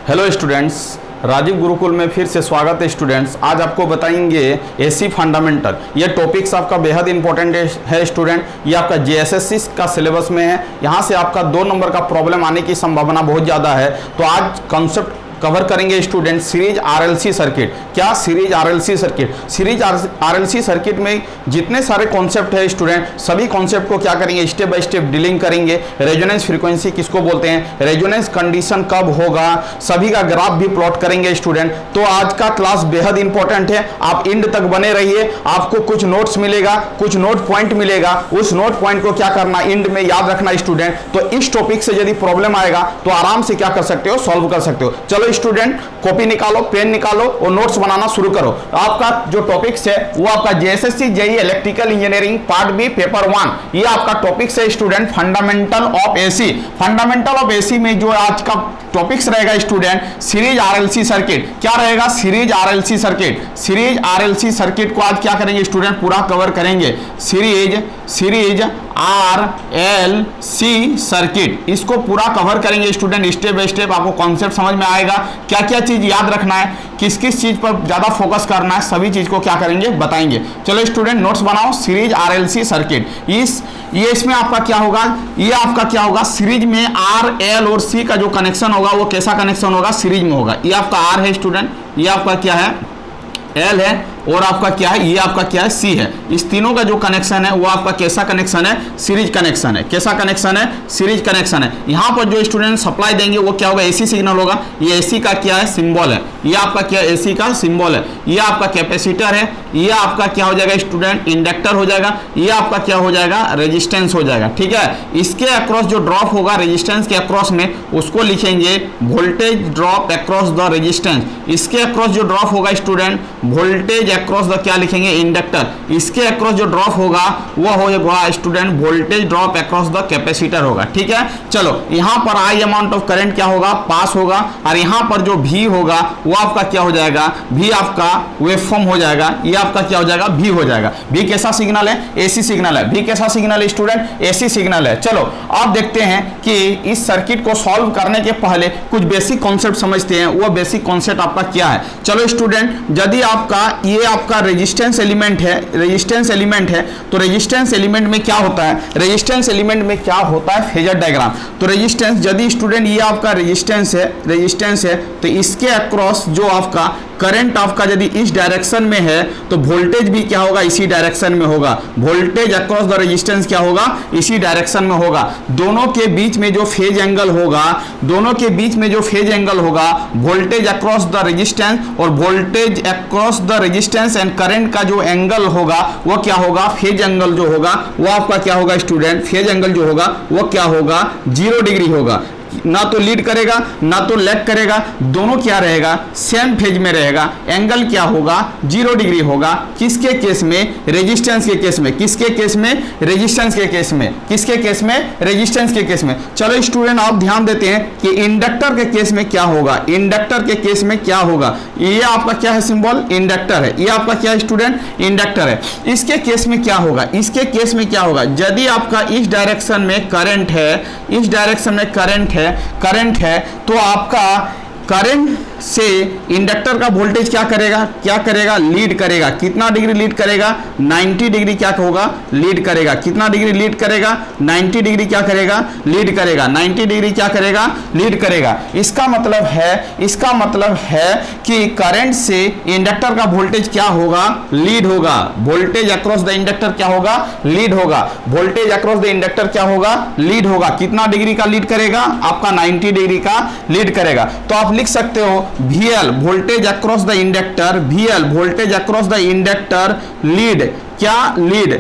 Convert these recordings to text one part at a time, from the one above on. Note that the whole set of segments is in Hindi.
हेलो स्टूडेंट्स, राजीव गुरुकुल में फिर से स्वागत है स्टूडेंट्स। आज आपको बताएंगे एसी फंडामेंटल। ये टॉपिक्स आपका बेहद इंपॉर्टेंट है स्टूडेंट। ये आपका जेएसएससी का सिलेबस में है। यहाँ से आपका 2 नंबर का प्रॉब्लम आने की संभावना बहुत ज़्यादा है। तो आज कॉन्सेप्ट कवर करेंगे स्टूडेंट सीरीज आरएलसी सर्किट। क्या series RLC circuit? Series RLC circuit में जितने सारे कॉन्सेप्ट है स्टूडेंट, सभी कॉन्सेप्ट को क्या करेंगे, स्टेप बाय स्टेप डीलिंग करेंगे। रेजोनेंस फ्रीक्वेंसी किसको बोलते हैं, रेजोनेंस कंडीशन कब होगा, सभी का ग्राफ भी प्लॉट करेंगे स्टूडेंट। तो आज का क्लास बेहद इंपॉर्टेंट है, आप एंड तक बने रहिए। आपको कुछ नोट्स मिलेगा, कुछ नोट पॉइंट मिलेगा। उस नोट पॉइंट को क्या करना, एंड में याद रखना स्टूडेंट। तो इस टॉपिक से यदि प्रॉब्लम आएगा तो आराम से क्या कर सकते हो, सॉल्व कर सकते हो। चलो स्टूडेंट, कॉपी निकालो, पेन निकालो और नोट्स बनाना शुरू करो। आपका जो टॉपिक्स है वो आपका JSSC JEE electrical engineering part B paper 1, ये आपका टॉपिक्स है student, fundamental of AC. Fundamental of AC में जो आज का टॉपिक्स रहेगा स्टूडेंट, सीरीज आरएलसी सर्किट। क्या रहेगा, series RLC circuit. Series RLC circuit को आज क्या करेंगे स्टूडेंट, पूरा कवर करेंगे। सीरीज आरएलसी सर्किट, इसको पूरा कवर करेंगे स्टूडेंट, स्टेप बाय स्टेप। आपको कॉन्सेप्ट समझ में आएगा, क्या क्या चीज याद रखना है, किस किस चीज पर ज्यादा फोकस करना है, सभी चीज को क्या करेंगे, बताएंगे। चलो स्टूडेंट, नोट्स बनाओ। सीरीज आरएलसी सर्किट, ये इसमें आपका क्या होगा, ये आपका क्या होगा, सीरीज में आर एल और सी का जो कनेक्शन होगा वो कैसा कनेक्शन होगा, सीरीज में होगा। ये आपका आर है स्टूडेंट, ये आपका क्या है, एल है, और आपका क्या है, ये आपका क्या है, सी है। इस तीनों का जो कनेक्शन है वो आपका कैसा कनेक्शन है, सीरीज कनेक्शन है। कैसा कनेक्शन है, सीरीज कनेक्शन है। यहाँ पर जो स्टूडेंट सप्लाई देंगे वो क्या होगा, एसी सिग्नल होगा। ये एसी का क्या है, सिंबल है। ये आपका क्या है, एसी का सिंबल है। ये आपका कैपेसिटर है। ये आपका क्या हो जाएगा स्टूडेंट, इंडक्टर हो जाएगा। ये आपका क्या हो जाएगा, रेजिस्टेंस हो जाएगा। ठीक है, इसके अक्रॉस जो ड्रॉप होगा रेजिस्टेंस के अक्रॉस में, उसको लिखेंगे voltage drop across the resistance. इसके अक्रॉस जो ड्रॉप होगा स्टूडेंट, वोल्टेज अक्रॉस द क्या लिखेंगे, इंडक्टर। इसके अक्रॉस जो ड्रॉप होगा वो होगा student voltage drop across the capacitor होगा। ठीक है, चलो यहाँ पर आई अमाउंट ऑफ करंट क्या होगा, पास होगा। और यहाँ पर जो भी होगा वो आपका क्या हो जाएगा, भी आपका वेवफॉर्म हो जाएगा। ये आपका क्या हो जाएगा, भी हो जाएगा। भी कैसा सिग्नल है, एसी सिग्नल है। भी कैसा सिग्नल है स्टूडेंट, एसी सिग्नल है। चलो आप देखते हैं कि इस सर्किट को सॉल्व करने के पहले कुछ बेसिक कॉन्सेप्ट समझते हैं। वो बेसिक कॉन्सेप्ट आपका क्या है। चलो स्टूडेंट, यदि आपका ये आपका रेजिस्टेंस एलिमेंट है, रेजिस्टेंस एलिमेंट है, तो रेजिस्टेंस एलिमेंट में क्या होता है, रेजिस्टेंस एलिमेंट में क्या होता है, फेजर डायग्राम। तो रेजिस्टेंस, यदि स्टूडेंट ये आपका रेजिस्टेंस है, तो इसके अक्रॉस जो आपका करंट आपका यदि इस डायरेक्शन में है तो वोल्टेज भी क्या होगा, इसी डायरेक्शन में होगा। वोल्टेज अक्रॉस द रेजिस्टेंस क्या होगा, इसी डायरेक्शन में होगा। दोनों के बीच में जो फेज एंगल होगा, दोनों के बीच में जो फेज एंगल होगा, वोल्टेज अक्रॉस द रेजिस्टेंस और voltage across the resistance and current का जो एंगल होगा वो क्या होगा, फेज एंगल जो होगा वो आपका क्या होगा स्टूडेंट, फेज एंगल जो होगा वो क्या होगा, 0 डिग्री होगा। ना तो लीड करेगा ना तो लैग करेगा, दोनों क्या रहेगा, सेम फेज में रहेगा। एंगल क्या होगा, 0 डिग्री होगा। किसके केस में, रेजिस्टेंस के केस में। किसके केस में, रेजिस्टेंस के केस में। किसके केस में, रेजिस्टेंस के केस में। चलो स्टूडेंट, आप ध्यान देते हैं कि इंडक्टर के केस में क्या होगा। इंडक्टर के केस में क्या होगा, ये आपका क्या है, सिंबल इंडक्टर है। ये आपका क्या है स्टूडेंट, इंडक्टर है। इसके केस में क्या होगा, इसके केस में क्या होगा, यदि आपका इस डायरेक्शन में करंट है, इस डायरेक्शन में करंट है, तो आपका करंट से इंडक्टर का वोल्टेज क्या करेगा, लीड करेगा। कितना डिग्री लीड करेगा, 90 डिग्री क्या होगा, लीड करेगा। कितना डिग्री लीड करेगा, 90 डिग्री क्या करेगा, लीड करेगा। 90 डिग्री क्या करेगा, लीड करेगा। इसका मतलब है कि करंट से इंडक्टर का वोल्टेज क्या होगा, लीड होगा। वोल्टेज अक्रॉस द इंडक्टर क्या होगा, लीड होगा। वोल्टेज अक्रॉस द इंडक्टर क्या होगा, लीड होगा। कितना डिग्री का लीड करेगा, आपका 90 डिग्री का लीड करेगा। तो आप लिख सकते हो VL voltage across the inductor, VL voltage across the inductor, lead क्या, lead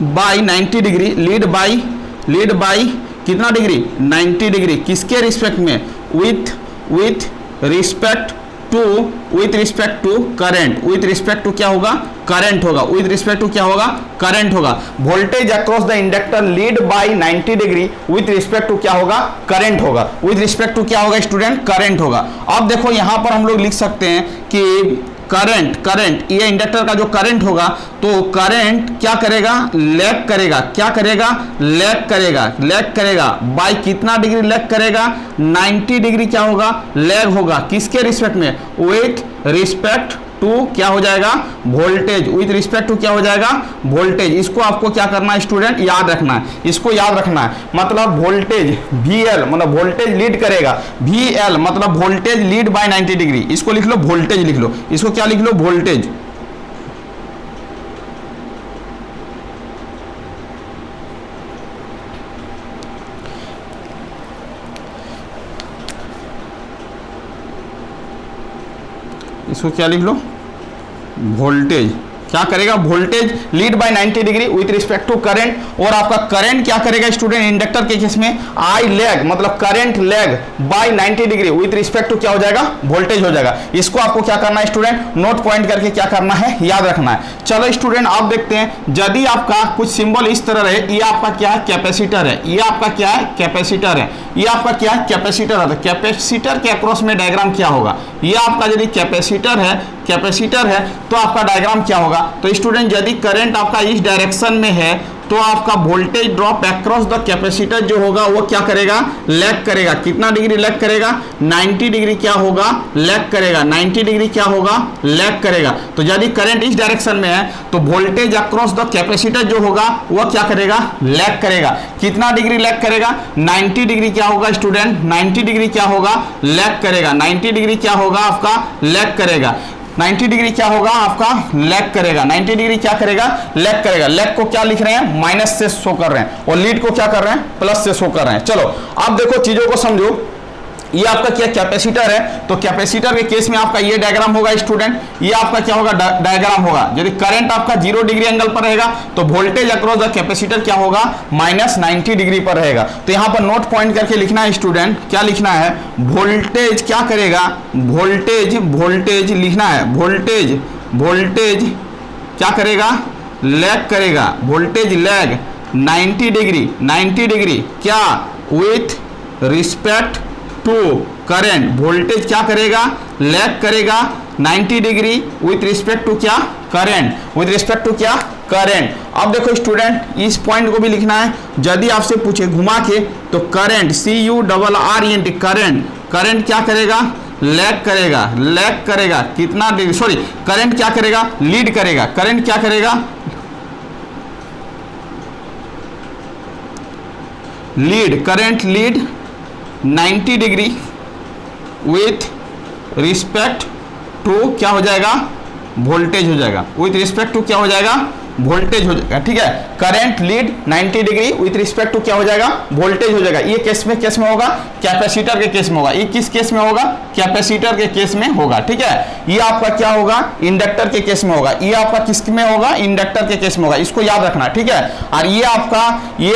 by 90 degree, lead by कितना डिग्री, 90 डिग्री। किसके रिस्पेक्ट में, with respect to current. With respect to क्या होगा, करंट होगा। विथ रिस्पेक्ट टू क्या होगा, करंट होगा। Voltage across the inductor lead by 90 degree with respect to क्या होगा, करंट होगा। विथ रिस्पेक्ट टू क्या होगा स्टूडेंट, करंट होगा। अब देखो यहां पर हम लोग लिख सकते हैं कि करंट करंट ये इंडक्टर का जो करंट होगा, तो करंट क्या करेगा, लैग करेगा, क्या करेगा, लैग करेगा, लैग करेगा बाय कितना डिग्री लैग करेगा, 90 डिग्री क्या होगा, लैग होगा, किसके रिस्पेक्ट में, विथ रिस्पेक्ट टू क्या हो जाएगा, वोल्टेज, विथ रिस्पेक्ट टू क्या हो जाएगा, वोल्टेज। इसको आपको क्या करना है स्टूडेंट, याद रखना है, इसको याद रखना है। मतलब वोल्टेज VL मतलब वोल्टेज लीड करेगा, VL मतलब वोल्टेज लीड बाय 90 डिग्री, इसको लिख लो वोल्टेज लिख लो, इसको क्या लिख लो, वोल्टेज। इसको क्या लिख लो, वोल्टेज। क्या करेगा, voltage lead by 90 degree with respect to current. और आपका करंट क्या करेगा स्टूडेंट, इंडक्टर के केस में आई लैग मतलब current lag by 90 degree with respect to क्या हो जाएगा, वोल्टेज हो जाएगा। इसको आपको क्या करना है स्टूडेंट, नोट पॉइंट करके क्या करना है, याद रखना है। चलो स्टूडेंट आप देखते हैं, यदि आपका कुछ सिंबल इस तरह है, ये आपका क्या है, कैपेसिटर है, ये आपका क्या है, कैपेसिटर है, ये आपका क्या है, कैपेसिटर है। तो कैपेसिटर के अक्रॉस में डायग्राम क्या होगा, ये आपका यदि कैपेसिटर है, कैपेसिटर है तो आपका डायग्राम क्या होगा। तो स्टूडेंट यदि करंट आपका इस डायरेक्शन में है तो आपका voltage drop across the capacitor जो होगा वो क्या करेगा, लैग करेगा। कितना डिग्री लैग करेगा, 90 डिग्री क्या होगा, लैग करेगा, 90 डिग्री क्या होगा, लैग करेगा। तो यदि करंट इस डायरेक्शन में है तो वोल्टेज अक्रॉस द कैपेसिटर जो होगा वो क्या करेगा, लैग करेगा। कितना डिग्री लैग करेगा, 90 डिग्री क्या होगा स्टूडेंट, 90 डिग्री क्या होगा, लैग करेगा, 90 डिग्री क्या होगा आपका, लैग करेगा, 90 डिग्री क्या होगा आपका, लैग करेगा, 90 डिग्री क्या करेगा, लैग करेगा। लैग को क्या लिख रहे हैं, माइनस से शो कर रहे हैं, और लीड को क्या कर रहे हैं, प्लस से शो कर रहे हैं। चलो अब देखो चीजों को समझो। ये आपका क्या कैपेसिटर है, तो कैपेसिटर के केस में आपका ये डायग्राम होगा स्टूडेंट, ये आपका क्या होगा, डायग्राम होगा। यदि करंट आपका 0 डिग्री एंगल पर रहेगा तो वोल्टेज अक्रॉस द कैपेसिटर क्या होगा, माइनस 90 डिग्री पर रहेगा। तो यहाँ पर नोट पॉइंट करके लिखना है स्टूडेंट, क्या लिखना है, वोल्टेज क्या करेगा, वोल्टेज, वोल्टेज लिखना है, वोल्टेज, वोल्टेज क्या करेगा, लैग करेगा, वोल्टेज लैग 90 डिग्री, 90 डिग्री क्या, with respect to current. Voltage क्या करेगा, लैग करेगा 90 डिग्री विथ रिस्पेक्ट टू क्या, करंट, विथ रिस्पेक्ट टू क्या, करंट। अब देखो स्टूडेंट इस पॉइंट को भी लिखना है। यदि आपसे पूछे घुमा के तो करंट, CURRENT, करंट, करंट क्या करेगा, लैग करेगा, लैग करेगा कितना डिग्री, सॉरी करंट क्या करेगा, लीड करेगा, करंट क्या करेगा, lead, current lead 90 degree with respect to क्या हो जाएगा, वोल्टेज हो जाएगा, विथ रिस्पेक्ट टू क्या हो जाएगा, वोल्टेज हो जाएगा। ठीक है, current lead 90 degree with respect to क्या हो जाएगा, वोल्टेज हो जाएगा। ये केस में होगा, कैपेसिटर के केस में होगा। ये किस केस में होगा, कैपेसिटर के केस में होगा। ठीक है, ये आपका क्या होगा, इंडक्टर के केस में होगा। ये आपका किस में होगा, इंडक्टर के केस में होगा। इसको याद रखना। ठीक है, और ये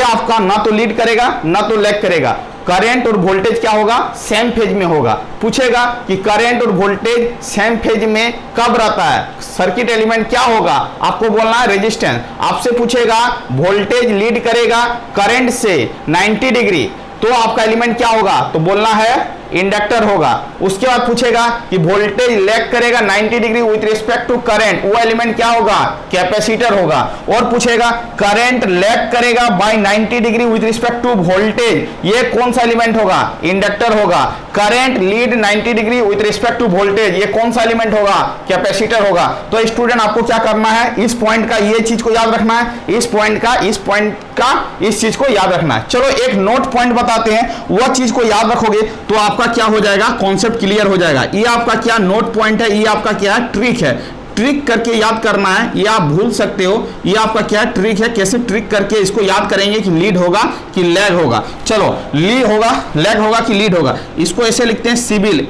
आपका ना तो लीड करेगा ना तो लैग करेगा। करंट और वोल्टेज क्या होगा, सेम फेज में होगा। पूछेगा कि करंट और वोल्टेज सेम फेज में कब रहता है, सर्किट एलिमेंट क्या होगा, आपको बोलना है रेजिस्टेंस। आपसे पूछेगा वोल्टेज लीड करेगा करंट से 90 डिग्री तो आपका एलिमेंट क्या होगा, तो बोलना है इंडक्टर होगा। उसके बाद पूछेगा कि वोल्टेज लैग करेगा 90 degree with respect to current, वो एलिमेंट क्या होगा, कैपेसिटर होगा। और पूछेगा करंट लैग करेगा by 90 degree with respect to voltage, ये कौन सा एलिमेंट होगा, इंडक्टर होगा। Current lead 90 degree with respect to voltage, ये कौन सा एलिमेंट होगा, कैपेसिटर होगा। तो स्टूडेंट आपको क्या करना है, इस पॉइंट का ये चीज को याद रखना है, इस पॉइंट का इस चीज को याद रखना है। चलो एक नोट पॉइंट बताते हैं, वह चीज को याद रखोगे तो आपका क्या हो जाएगा, कॉन्सेप्ट क्लियर हो जाएगा। ये आपका क्या नोट पॉइंट है, ये आपका क्या है, ट्रिक है। ट्रिक करके याद करना है, ये आप भूल सकते हो। ये आपका क्या ट्रिक है, कैसे ट्रिक करके इसको याद करेंगे कि लीड होगा कि लैग होगा। चलो लीड होगा, लैग होगा कि लीड होगा। इसको ऐसे लिखते हैं civil,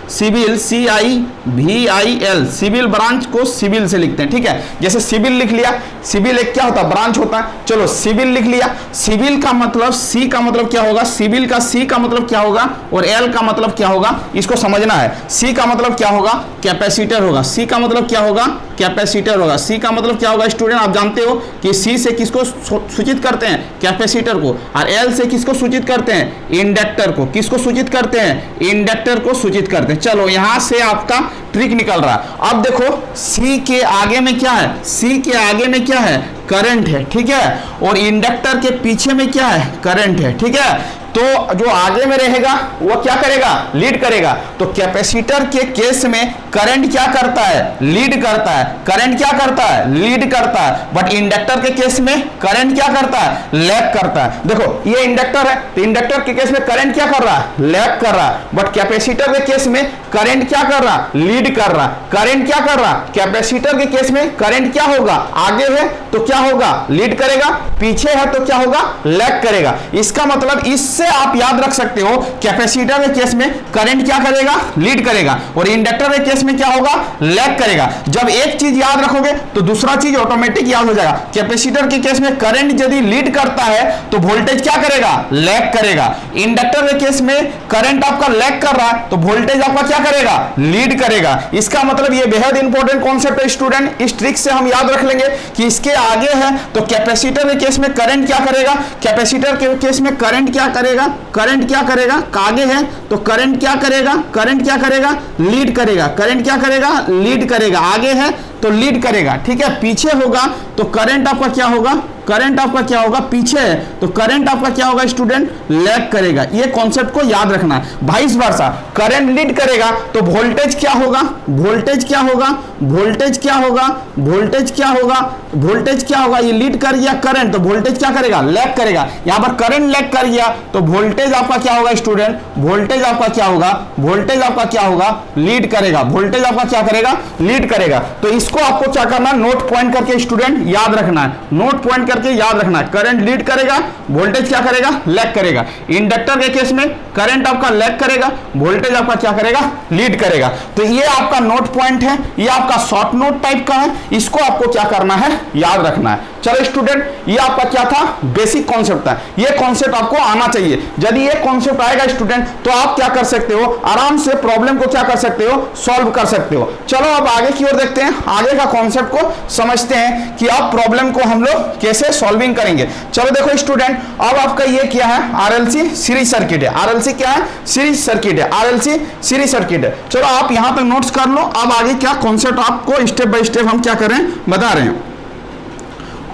civil CIVIL, civil branch को सिविल से लिखते हैं। ठीक है, जैसे सिविल लिख लिया, सिविल एक क्या होता है, ब्रांच होता है। चलो सिविल लिख लिया, सिविल का मतलब C का मतलब क्या होगा, सिविल का C का मतलब क्या होगा और L का मतलब क्या होगा, इसको समझना है। C का मतलब क्या होगा, कैपेसिटर होगा। C का मतलब क्या होगा, कैपेसिटर होगा। C का मतलब क्या होगा स्टूडेंट, आप जानते हो कि C से किसको सूचित करते हैं, कैपेसिटर को, और L से किसको सूचित करते हैं, इंडक्टर को। किसको सूचित करते हैं, इंडक्टर को सूचित करते हैं। चलो यहां से आपका ट्रिक निकल रहा है। अब देखो सी के आगे में क्या है, सी के आगे में क्या है, करंट है, ठीक है, और इंडक्टर के पीछे में क्या है, करंट है, ठीक है। तो जो आगे में रहेगा वो क्या करेगा, लीड करेगा। तो कैपेसिटर के केस में करंट क्या करता है, लीड करता है, करंट क्या करता है, लीड करता है। बट इंडक्टर के केस में करंट क्या करता है, लैग करता है। देखो ये इंडक्टर है, तो इंडक्टर के केस में करंट क्या कर रहा है, लैग कर रहा है। बट कैपेसिटर के केस में करंट क्या कर रहा है, लीड कर रहा है। करंट क्या कर रहा है, कैपेसिटर के केस में करंट क्या होगा, आगे है तो क्या होगा, लीड करेगा, पीछे है तो क्या होगा, लैग करेगा। इसका मतलब इससे आप याद रख सकते हो कैपेसिटर के केस में करंट क्या करेगा, लीड करेगा, और इंडक्टर के केस में क्या होगा, लैग करेगा। जब एक चीज याद रखोगे तो दूसरा चीज ऑटोमेटिक याद हो जाएगा। कैपेसिटर के केस में करंट यदि लीड करता है तो वोल्टेज क्या करेगा, लैग करेगा। इंडक्टर के केस में करंट आपका लैग कर रहा है तो वोल्टेज आपका क्या करेगा, लीड करेगा। इसका मतलब ये बेहद इंपॉर्टेंट कॉन्सेप्ट है स्टूडेंट। इस ट्रिक से हम याद रख लेंगे कि इसके आगे है तो कैपेसिटर के केस में करंट क्या करेगा, कैपेसिटर के केस में करंट क्या करेगा, करंट क्या करेगा, आगे है तो करंट क्या करेगा, करंट क्या करेगा, लीड करेगा, करंट क्या करेगा, लीड करेगा, आगे है तो लीड करेगा, ठीक है। पीछे होगा तो करंट आपका क्या होगा, करंट आपका क्या होगा, पीछे है तो करंट आपका क्या होगा स्टूडेंट, लैग करेगा। ये कॉन्सेप्ट को याद रखना है। वाइस वर्सा, करंट लीड करेगा तो वोल्टेज क्या होगा, वोल्टेज क्या होगा, वोल्टेज क्या होगा, वोल्टेज क्या होगा, वोल्टेज क्या होगा, ये लीड कर गया करंट तो वोल्टेज क्या करेगा, लैग करेगा। यहां पर करंट लैग कर गया तो वोल्टेज आपका क्या होगा स्टूडेंट, वोल्टेज आपका क्या होगा, वोल्टेज आपका क्या होगा, लीड करेगा, वोल्टेज आपका क्या करेगा, लीड करेगा। तो इसको आपको क्या करना है, नोट पॉइंट करके स्टूडेंट याद रखना है, नोट पॉइंट करके याद रखना है। करंट लीड करेगा, वोल्टेज क्या करेगा, लैग करेगा। इंडक्टर के केस में करंट आपका लैग करेगा, वोल्टेज आपका क्या करेगा, लीड करेगा। तो ये आपका नोट पॉइंट है, ये आपका शॉर्ट नोट टाइप का है, इसको आपको क्या करना है, याद रखना है। चलो स्टूडेंट, ये आपका क्या था, बेसिक कॉन्सेप्ट था। ये कॉन्सेप्ट आपको आना चाहिए। यदि ये कॉन्सेप्ट आएगा स्टूडेंट तो आप क्या कर सकते हो, आराम से प्रॉब्लम को क्या कर सकते हो, सॉल्व कर सकते हो। चलो अब आगे की ओर देखते हैं, आगे का कॉन्सेप्ट को समझते हैं कि आप प्रॉब्लम को हम लोग कैसे सॉल्विंग करेंगे। चलो देखो स्टूडेंट, अब आपका ये क्या है, आरएलसी सीरीज सर्किट है। आरएलसी क्या है, सीरीज सर्किट है, आरएलसी सीरीज सर्किट है। चलो आप यहां तक नोट्स कर लो। अब आगे क्या कॉन्सेप्ट आपको स्टेप बाय स्टेप हम क्या करें, बता रहे हैं।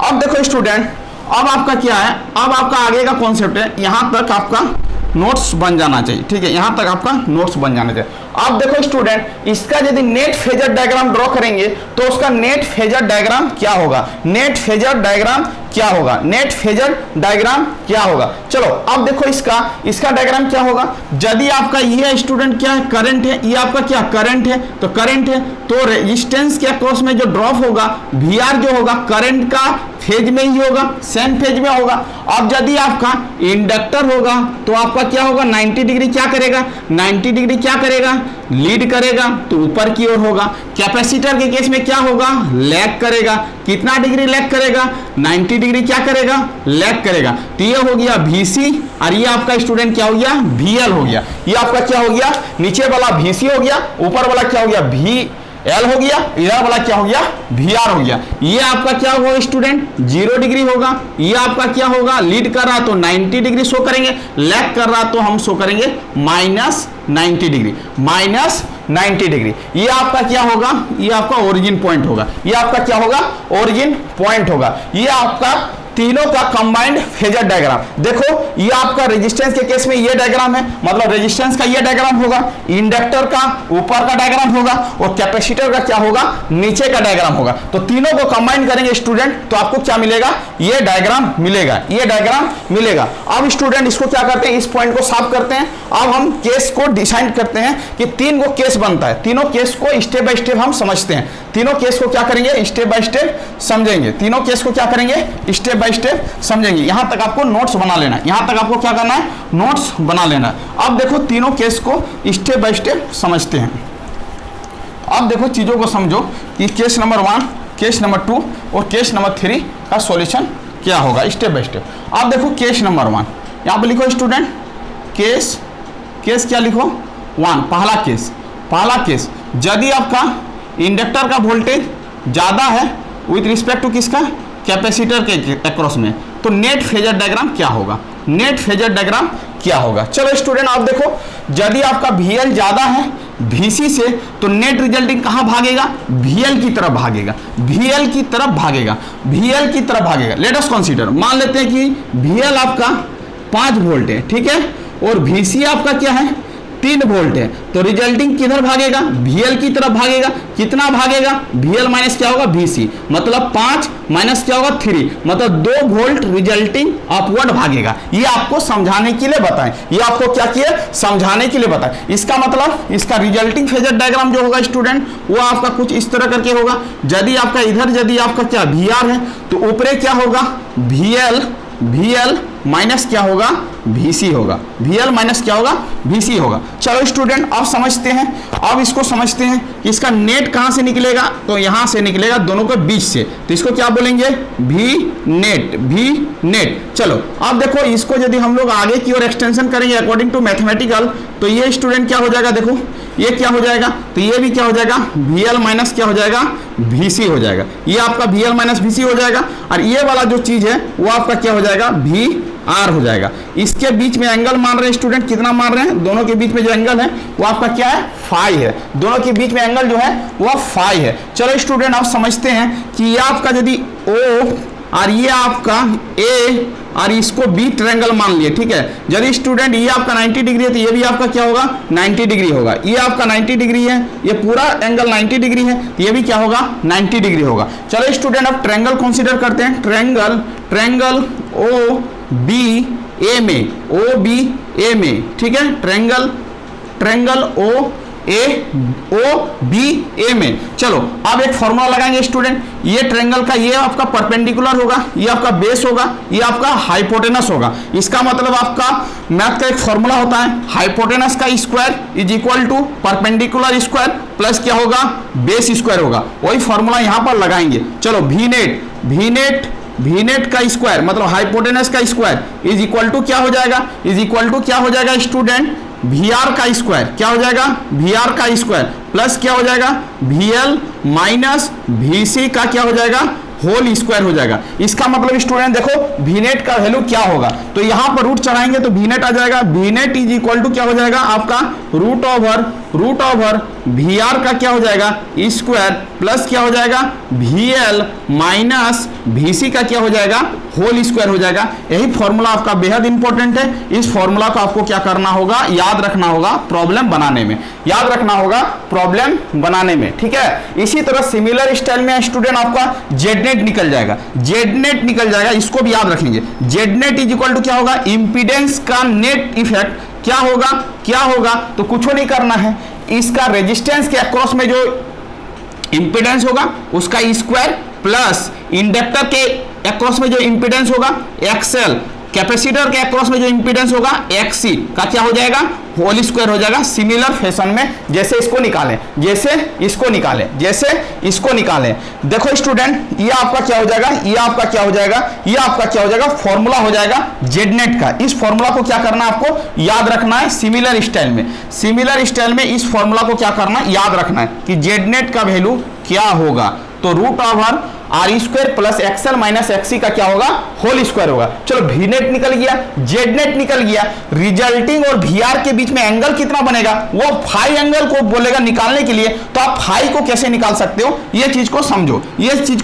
अब देखो स्टूडेंट, अब आपका क्या है, अब आपका आगे का कॉन्सेप्ट है, यहां तक आपका नोट्स बन जाना चाहिए, ठीक है, यहां तक आपका नोट्स बन जाना चाहिए। अब देखो स्टूडेंट, इसका यदि नेट फेजर डायग्राम ड्रॉ करेंगे तो उसका नेट फेजर डायग्राम क्या होगा, नेट फेजर डायग्राम क्या होगा, नेट फेजर डायग्राम क्या होगा। चलो अब देखो इसका डायग्राम क्या होगा। यदि आपका ये स्टूडेंट क्या है, करंट है, ये आपका क्या करंट है, तो करंट है तो रेजिस्टेंस के अक्रॉस में जो ड्रॉप होगा VR जो होगा करंट का फेज में ही होगा, सेम फेज में होगा। अब यदि आपका इंडक्टर होगा तो आपका क्या होगा, 90 डिग्री क्या करेगा, 90 डिग्री क्या करेगा, लीड करेगा तो ऊपर की ओर होगा। कैपेसिटर के केस में क्या होगा, लैग करेगा। कितना डिग्री लैग करेगा, 90 डिग्री क्या करेगा, लैग करेगा। तो ये हो गया VC और ये आपका स्टूडेंट क्या हो गया, VL हो गया। ये आपका क्या हो गया, नीचे वाला VC हो गया, ऊपर वाला क्या हो गया, VL हो गया, इधर वाला क्या हो गया, VR हो गया। ये आपका क्या होगा स्टूडेंट, 0 डिग्री होगा। ये आपका क्या होगा, लीड कर रहा तो 90 डिग्री शो करेंगे, लैग कर रहा तो हम शो करेंगे -90 डिग्री, -90 डिग्री। ये आपका क्या होगा, ये आपका ओरिजिन पॉइंट होगा। ये आपका क्या होगा, ओरिजिन पॉइंट होगा। ये आपका तीनों का कंबाइंड फेजर डायग्राम। देखो ये आपका रेजिस्टेंस के केस में ये डायग्राम है, मतलब रेजिस्टेंस का ये डायग्राम होगा, इंडक्टर का ऊपर का डायग्राम होगा और कैपेसिटर का क्या होगा, नीचे का डायग्राम होगा। तो तीनों को कंबाइन करेंगे स्टूडेंट तो आपको क्या मिलेगा, ये डायग्राम मिलेगा, ये डायग्राम मिलेगा। अब स्टूडेंट इसको क्या करते हैं, इस पॉइंट को साफ करते हैं। अब हम केस को डिसाइड करते हैं कि 3 को केस बनता है। तीनों केस को स्टेप बाय स्टेप हम समझते हैं। तीनों केस को क्या करेंगे, स्टेप बाय स्टेप समझेंगे। तीनों केस को क्या करेंगे, स्टेप बाय स्टेप समझेंगे। यहां तक आपको नोट्स बना लेना है, यहां तक आपको क्या करना है, नोट्स बना लेना है। अब देखो तीनों केस को स्टेप बाय स्टेप समझते हैं। अब देखो चीजों को समझो कि केस नंबर 1, केस नंबर 2 और केस नंबर 3 का सॉल्यूशन क्या होगा स्टेप बाय स्टेप। अब देखो केस नंबर 1, यहां पे लिखो स्टूडेंट केस क्या लिखो 1, पहला केस यदि आपका इंडक्टर का वोल्टेज ज़्यादा है विथ रिस्पेक्ट टू किसका, कैपेसिटर के अक्रॉस में, तो नेट फेजर डायग्राम क्या होगा, नेट फेजर डायग्राम क्या होगा। चलो स्टूडेंट आप देखो, यदि आपका VL ज़्यादा है VC से, तो नेट रिजल्टिंग कहाँ भागेगा? VL की तरफ भागेगा, VL की तरफ भागेगा, VL की तरफ भागेगा। लेट अस कंसीडर, मान लेते हैं कि VL आपका 5 वोल्ट है, ठीक है, और VC आपका क्या है? 3 वोल्ट है, तो रिजल्टिंग किधर भागेगा? VL की तरफ भागेगा। कितना भागेगा? VL माइनस क्या होगा? VC, मतलब 5 माइनस क्या होगा? 3, मतलब 2 वोल्ट रिजल्टिंग अपवर्ड भागेगा। ये आपको समझाने के लिए बताएं, ये आपको क्या किया? समझाने के लिए बताएं। इसका मतलब इसका रिजल्टिंग फेजर डायग्राम जो होगा स्टूडेंट, वो आपका कुछ इस तरह करके होगा। यदि आपका इधर यदि आपका क्या VR है, तो ऊपरे क्या होगा? VL माइनस क्या होगा? VC होगा। VL माइनस क्या होगा? VC होगा। चलो स्टूडेंट अब समझते हैं, अब इसको समझते हैं कि इसका नेट कहां से निकलेगा? तो यहां से निकलेगा, दोनों के बीच से, तो इसको क्या बोलेंगे? V net. चलो अब देखो, इसको यदि हम लोग आगे की ओर एक्सटेंशन करेंगे अकॉर्डिंग टू मैथमेटिकल, तो ये स्टूडेंट क्या हो जाएगा? देखो ये क्या हो जाएगा? तो ये भी क्या हो जाएगा? VL माइनस क्या हो जाएगा? VC हो जाएगा। ये आपका VL माइनस VC हो जाएगा, और ये वाला जो चीज है वो आपका क्या हो जाएगा? VR हो जाएगा। इसके बीच में एंगल मान रहे हैं स्टूडेंट, कितना मान रहे हैं? दोनों के बीच में जो एंगल है वो आपका क्या है? फाई है। दोनों के बीच में एंगल जो है वो फाई है। चलो स्टूडेंट अब समझते हैं कि ये आपका यदि O और ये आपका A और इसको B ट्रायंगल मान लिए, ठीक है। यदि स्टूडेंट ये आपका 90 डिग्री है, तो ये भी आपका क्या होगा? 90 डिग्री होगा। ये आपका 90 डिग्री है, ये पूरा एंगल 90 डिग्री है, ये भी क्या होगा? 90 डिग्री होगा। चलो स्टूडेंट अब ट्रायंगल कंसीडर करते हैं। ट्रायंगल OBA में, ठीक है, ट्रायंगल OBA में। चलो अब एक फॉर्मूला लगाएंगे स्टूडेंट। ये ट्रायंगल का ये आपका परपेंडिकुलर होगा, ये आपका बेस होगा, ये आपका हाइपोटेनस होगा। इसका मतलब आपका मैथ का एक फॉर्मूला होता है, हाइपोटेनस का square is equal to perpendicular square plus क्या होगा? बेस स्क्वायर होगा। वही फॉर्मूला यहां पर लगाएंगे। चलो V नेट का स्क्वायर मतलब हाइपोटेनस का स्क्वायर इज इक्वल टू क्या हो जाएगा? इज इक्वल टू क्या हो जाएगा स्टूडेंट? VR का स्क्वायर। क्या हो जाएगा? VR का स्क्वायर प्लस क्या हो जाएगा? VL माइनस VC का क्या हो जाएगा? होल स्क्वायर हो जाएगा। इसका मतलब स्टूडेंट देखो V नेट का वैल्यू क्या होगा, तो यहां पर रूट चढ़ाएंगे तो V नेट आ जाएगा। V net is equal to क्या हो जाएगा? आपका रूट ओवर VR का क्या हो जाएगा? स्क्वायर प्लस क्या हो जाएगा? VL माइनस VC का क्या हो जाएगा? होल स्क्वायर हो जाएगा। यही फॉर्मूला आपका बेहद इंपॉर्टेंट है। इस फॉर्मूला को आपको क्या करना होगा? याद रखना होगा प्रॉब्लम बनाने में, याद रखना होगा प्रॉब्लम बनाने में, ठीक है। इसी तरह सिमिलर स्टाइल में स्टूडेंट आपका जेड नेट निकल जाएगा, इसको भी याद रखेंगे। Z net is equal to क्या होगा? इंपीडेंस का नेट इफेक्ट क्या होगा? तो कुछ नहीं करना है, इसका रेजिस्टेंस के अक्रॉस में जो इंपीडेंस होगा उसका स्क्वायर प्लस इंडक्टर के अक्रॉस में जो इंपीडेंस होगा XL, कैपेसिटर के अक्रॉस में जो इंपीडेंस होगा XC का क्या हो जाएगा? होल स्क्वायर हो जाएगा। सिमिलर फैशन में जैसे इसको निकालें, देखो स्टूडेंट ये आपका क्या हो जाएगा? फॉर्मूला हो जाएगा जेड नेट का। इस फॉर्मूला को क्या करना है आपको? याद रखना है। सिमिलर स्टाइल में इस फॉर्मूला को क्या करना है? याद रखना है कि जेड नेट का वैल्यू क्या होगा? तो root over R square plus XL minus XC का क्या होगा? होल स्क्वायर होगा। चलो V नेट निकल गया, जेड नेट निकल गया। रिजल्टिंग और VR के बीच में एंगल कितना बनेगा? वो फाई एंगल को बोलेगा निकालने के लिए, तो आप फाई को कैसे निकाल सकते हो? ये चीज को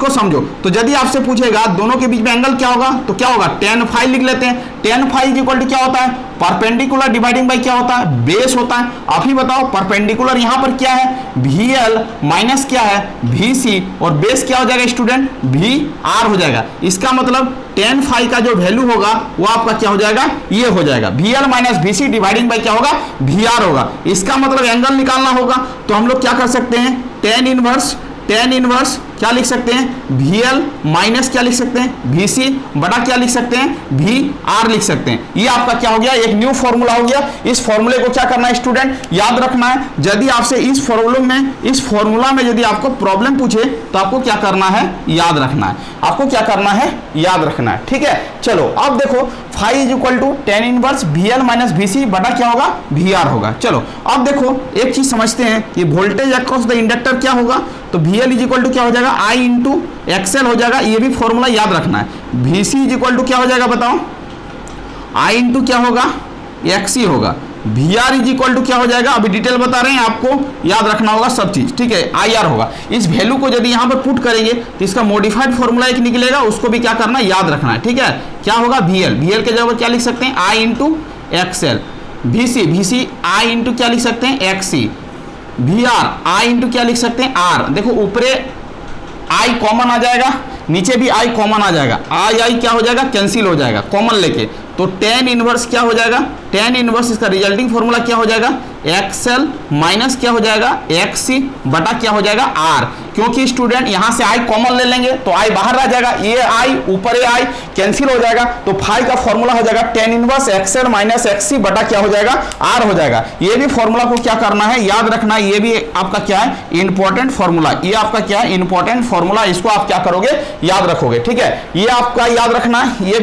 समझो। तो यदि आपसे पूछेगा दोनों के बीच में एंगल क्या होगा, तो क्या होगा? tan फाई लिख लेते हैं। tan phi is equal to क्या होता है? परपेंडिकुलर डिवाइडिंग बाय क्या होता है? बेस होता है। आप ही बताओ, परपेंडिकुलर यहां पर क्या है? VL माइनस क्या है? VC, और बेस क्या हो जाएगा स्टूडेंट? VR हो जाएगा। इसका मतलब tan फाई का जो वैल्यू होगा वो आपका क्या हो जाएगा? ये हो जाएगा VL minus VC dividing by क्या होगा? VR होगा। इसका मतलब एंगल निकालना होगा, तो हम लोग क्या कर सकते हैं? tan इनवर्स क्या लिख सकते हैं? VL माइनस क्या लिख सकते हैं? VC बटा क्या लिख सकते हैं? VR लिख सकते हैं। ये आपका क्या हो गया? एक न्यू फॉर्मूला हो गया। इस फॉर्मूले को क्या करना है स्टूडेंट? याद रखना है। यदि आपसे इस फॉर्मूला में यदि आपको प्रॉब्लम पूछे तो आपको क्या करना है? याद रखना है, ठीक है। चलो अब देखो, phi is equal to tan inverse VL minus VC बटा क्या होगा? VR होगा। चलो अब देखो एक चीज समझते हैं, ये वोल्टेज अक्रॉस द इंडक्टर क्या होगा? तो VL इज इक्वल टू क्या हो जाएगा? I इंटू XL हो जाएगा। ये भी फॉर्मूला याद रखना है। VC इज इक्वल टू क्या हो जाएगा बताओ? I इंटू क्या होगा? XC होगा। V R is equal to क्या हो जाएगा, अभी डिटेल बता रहे हैं आपको, याद रखना होगा सब चीज, ठीक है। आई आर होगा, इस वैल्यू को यदि यहाँ पर पुट करेंगे तो इसका मॉडिफाइड फॉर्मूला एक निकलेगा, उसको भी क्या करना है, याद रखना है, ठीक है। क्या होगा, वी एल, वी एल के जगह पर क्या लिख सकते हैं, I into X L, V C, V C I into क्या लिख सकते हैं, X C, V R I into क्या लिख सकते हैं, आर। देखो ऊपरे आई कॉमन आ जाएगा, नीचे भी आई कॉमन आ जाएगा, आई आई क्या हो जाएगा, कैंसिल हो जाएगा कॉमन लेके, तो tan इनवर्स क्या हो जाएगा, tan इनवर्स इसका रिजल्टिंग फॉर्मूला क्या हो जाएगा, एक्सएल माइनस क्या हो जाएगा, एक्सी बटा क्या हो जाएगा, आर। क्योंकि स्टूडेंट यहां से आई कॉमन ले लेंगे तो आई बाहर रह जाएगा, ये आई ऊपर ये आई कैंसिल हो जाएगा, तो फाई का फॉर्मूला हो जाएगा tan inverse XL minus XC बटा क्या हो जाएगा, आर हो जाएगा। ये भी फॉर्मूला को क्या करना है, याद रखना है, ये भी आपका क्या है, इंपॉर्टेंट फॉर्मूला, ये आपका क्या है, इंपॉर्टेंट फॉर्मूला, इसको आप क्या करोगे, याद रखोगे, ठीक है। ये आपका याद रखना है, ये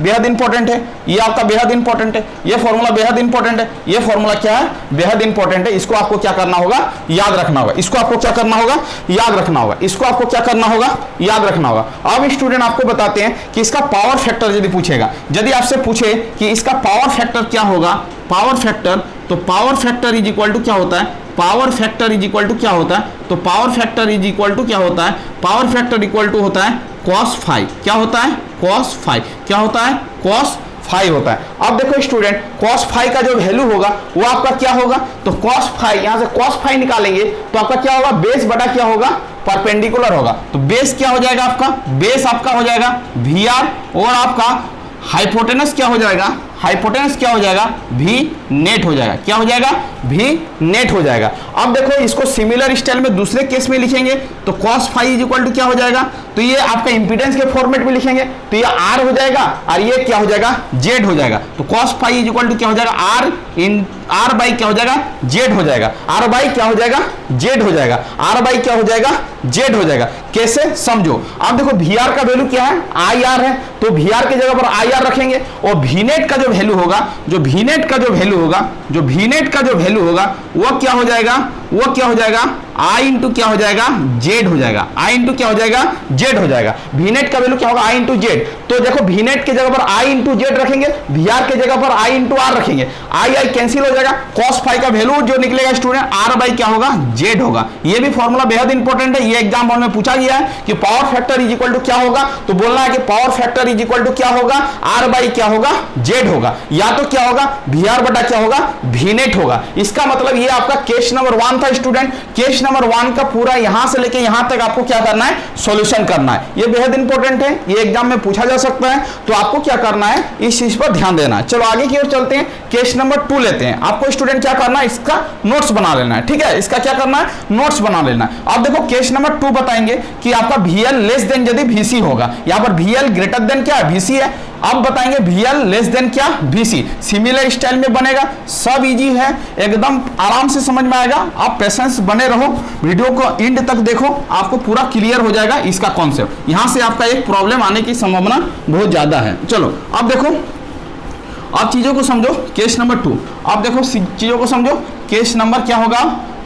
बेहद इंपॉर्टेंट है, ये आपका बेहद इंपॉर्टेंट है, ये फॉर्मूला बेहद इंपॉर्टेंट है, ये फॉर्मूला क्या है, बेहद इंपॉर्टेंट है, इसको आपको क्या करना होगा, याद रखना होगा, इसको आपको क्या करना होगा, याद रखना होगा, इसको आपको क्या करना होगा, याद रखना होगा। अब स्टूडेंट आपको बताते हैं कि इसका पावर फैक्टर यदि पूछेगा, यदि आपसे पूछे कि इसका पावर फैक्टर क्या होगा, पावर फैक्टर, तो power factor is equal to क्या होता है, power factor is equal to क्या होता है, तो power factor is equal to क्या होता है, पावर फैक्टर इक्वल टू होता है cos फाइव, क्या होता है, cos फाइव, क्या होता है, cos फाइव होता है। अब देखो स्टूडेंट, cos फाइव का जो वैल्यू होगा वो आपका क्या होगा, तो cos फाइव, यहां से cos फाइव निकालेंगे तो आपका क्या होगा, बेस बटा क्या होगा, परपेंडिकुलर होगा, तो बेस क्या हो जाएगा आपका, बेस आपका हो जाएगा वी आर, और आपका हाइपोटेनस क्या हो जाएगा, हाइपोटेनस क्या हो जाएगा, भी नेट हो जाएगा, क्या हो जाएगा, भी नेट हो जाएगा। अब देखो इसको सिमिलर स्टाइल में दूसरे केस में लिखेंगे तो cos phi is equal to क्या हो जाएगा, तो ये आपका इंपीडेंस के फॉर्मेट में लिखेंगे तो ये आर हो जाएगा और ये क्या हो जाएगा, जेड हो जाएगा, तो cos phi is equal to क्या हो जाएगा, आर इन आर बाई क्या हो जाएगा, जेड हो जाएगा, आर बाई क्या हो जाएगा, जेड हो जाएगा, आर बाई क्या हो जाएगा, जेड हो जाएगा। कैसे, समझो। अब देखो वी आर का वैल्यू क्या है, आई आर है, तो वी आर की जगह पर आई आर रखेंगे, और वी नेट का जो वैल्यू होगा, जो वी नेट का जो वैल्यू होगा, जो वी नेट का जो वैल्यू होगा वो क्या हो जाएगा, वो क्या हो जाएगा, आई इंटू क्या हो जाएगा, जेड हो जाएगा, आई इंटू क्या हो जाएगा, जेड हो जाएगा। वी नेट का वैल्यू क्या होगा, आई इंटू जेड, तो देखो वी नेट की जगह पर आई इंटू जेड रखेंगे, वी आर की जगह पर आई इंटू आर रखेंगे, आई आई कैंसिल हो जाएगा, cos फाइव का वैल्यू जो निकलेगा स्टूडेंट आर बाई क्या होगा, जेड होगा। ये भी फॉर्मूला बेहद इंपॉर्टेंट है, ये एग्जाम में पूछा गया है कि power factor is equal to क्या होगा, तो बोलना है कि power factor is equal to क्या होगा, आर बाई क्या होगा, जेड होगा, या तो क्या होगा, वी आर बटा क्या होगा, वी नेट होगा। इसका मतलब ये आपका केस नंबर 1 था स्टूडेंट, केस नंबर 1 का पूरा यहां से लेके यहां तक आपको क्या करना है, सॉल्यूशन करना है। ये बेहद इंपॉर्टेंट है, ये एग्जाम में पूछा जा सकता है, तो आपको क्या करना है, इस चीज पर ध्यान देना है। चलो आगे की ओर चलते हैं, केस नंबर 2 लेते हैं। आपको स्टूडेंट क्या करना है, इसका नोट्स बना लेना है, ठीक है, इसका क्या करना है, नोट्स बना लेना है। अब देखो केस नंबर 2 बताएंगे कि आपका VL लेस देन यदि VC होगा, यहाँ पर VL ग्रेटर देन क्या है, VC है। अब बताएंगे VL लेस देन क्या, VC, सिमिलर स्टाइल में बनेगा, सब इजी है, एकदम आराम से समझ में आएगा। आप पेशेंस बने रहो, वीडियो को एंड तक देखो, आपको पूरा क्लियर हो जाएगा इसका कॉन्सेप्ट। यहां से आपका एक प्रॉब्लम आने की संभावना बहुत ज्यादा है। चलो अब देखो, अब चीजों को समझो, केस नंबर 2। अब देखो चीजों को समझो, केस नंबर क्या होगा,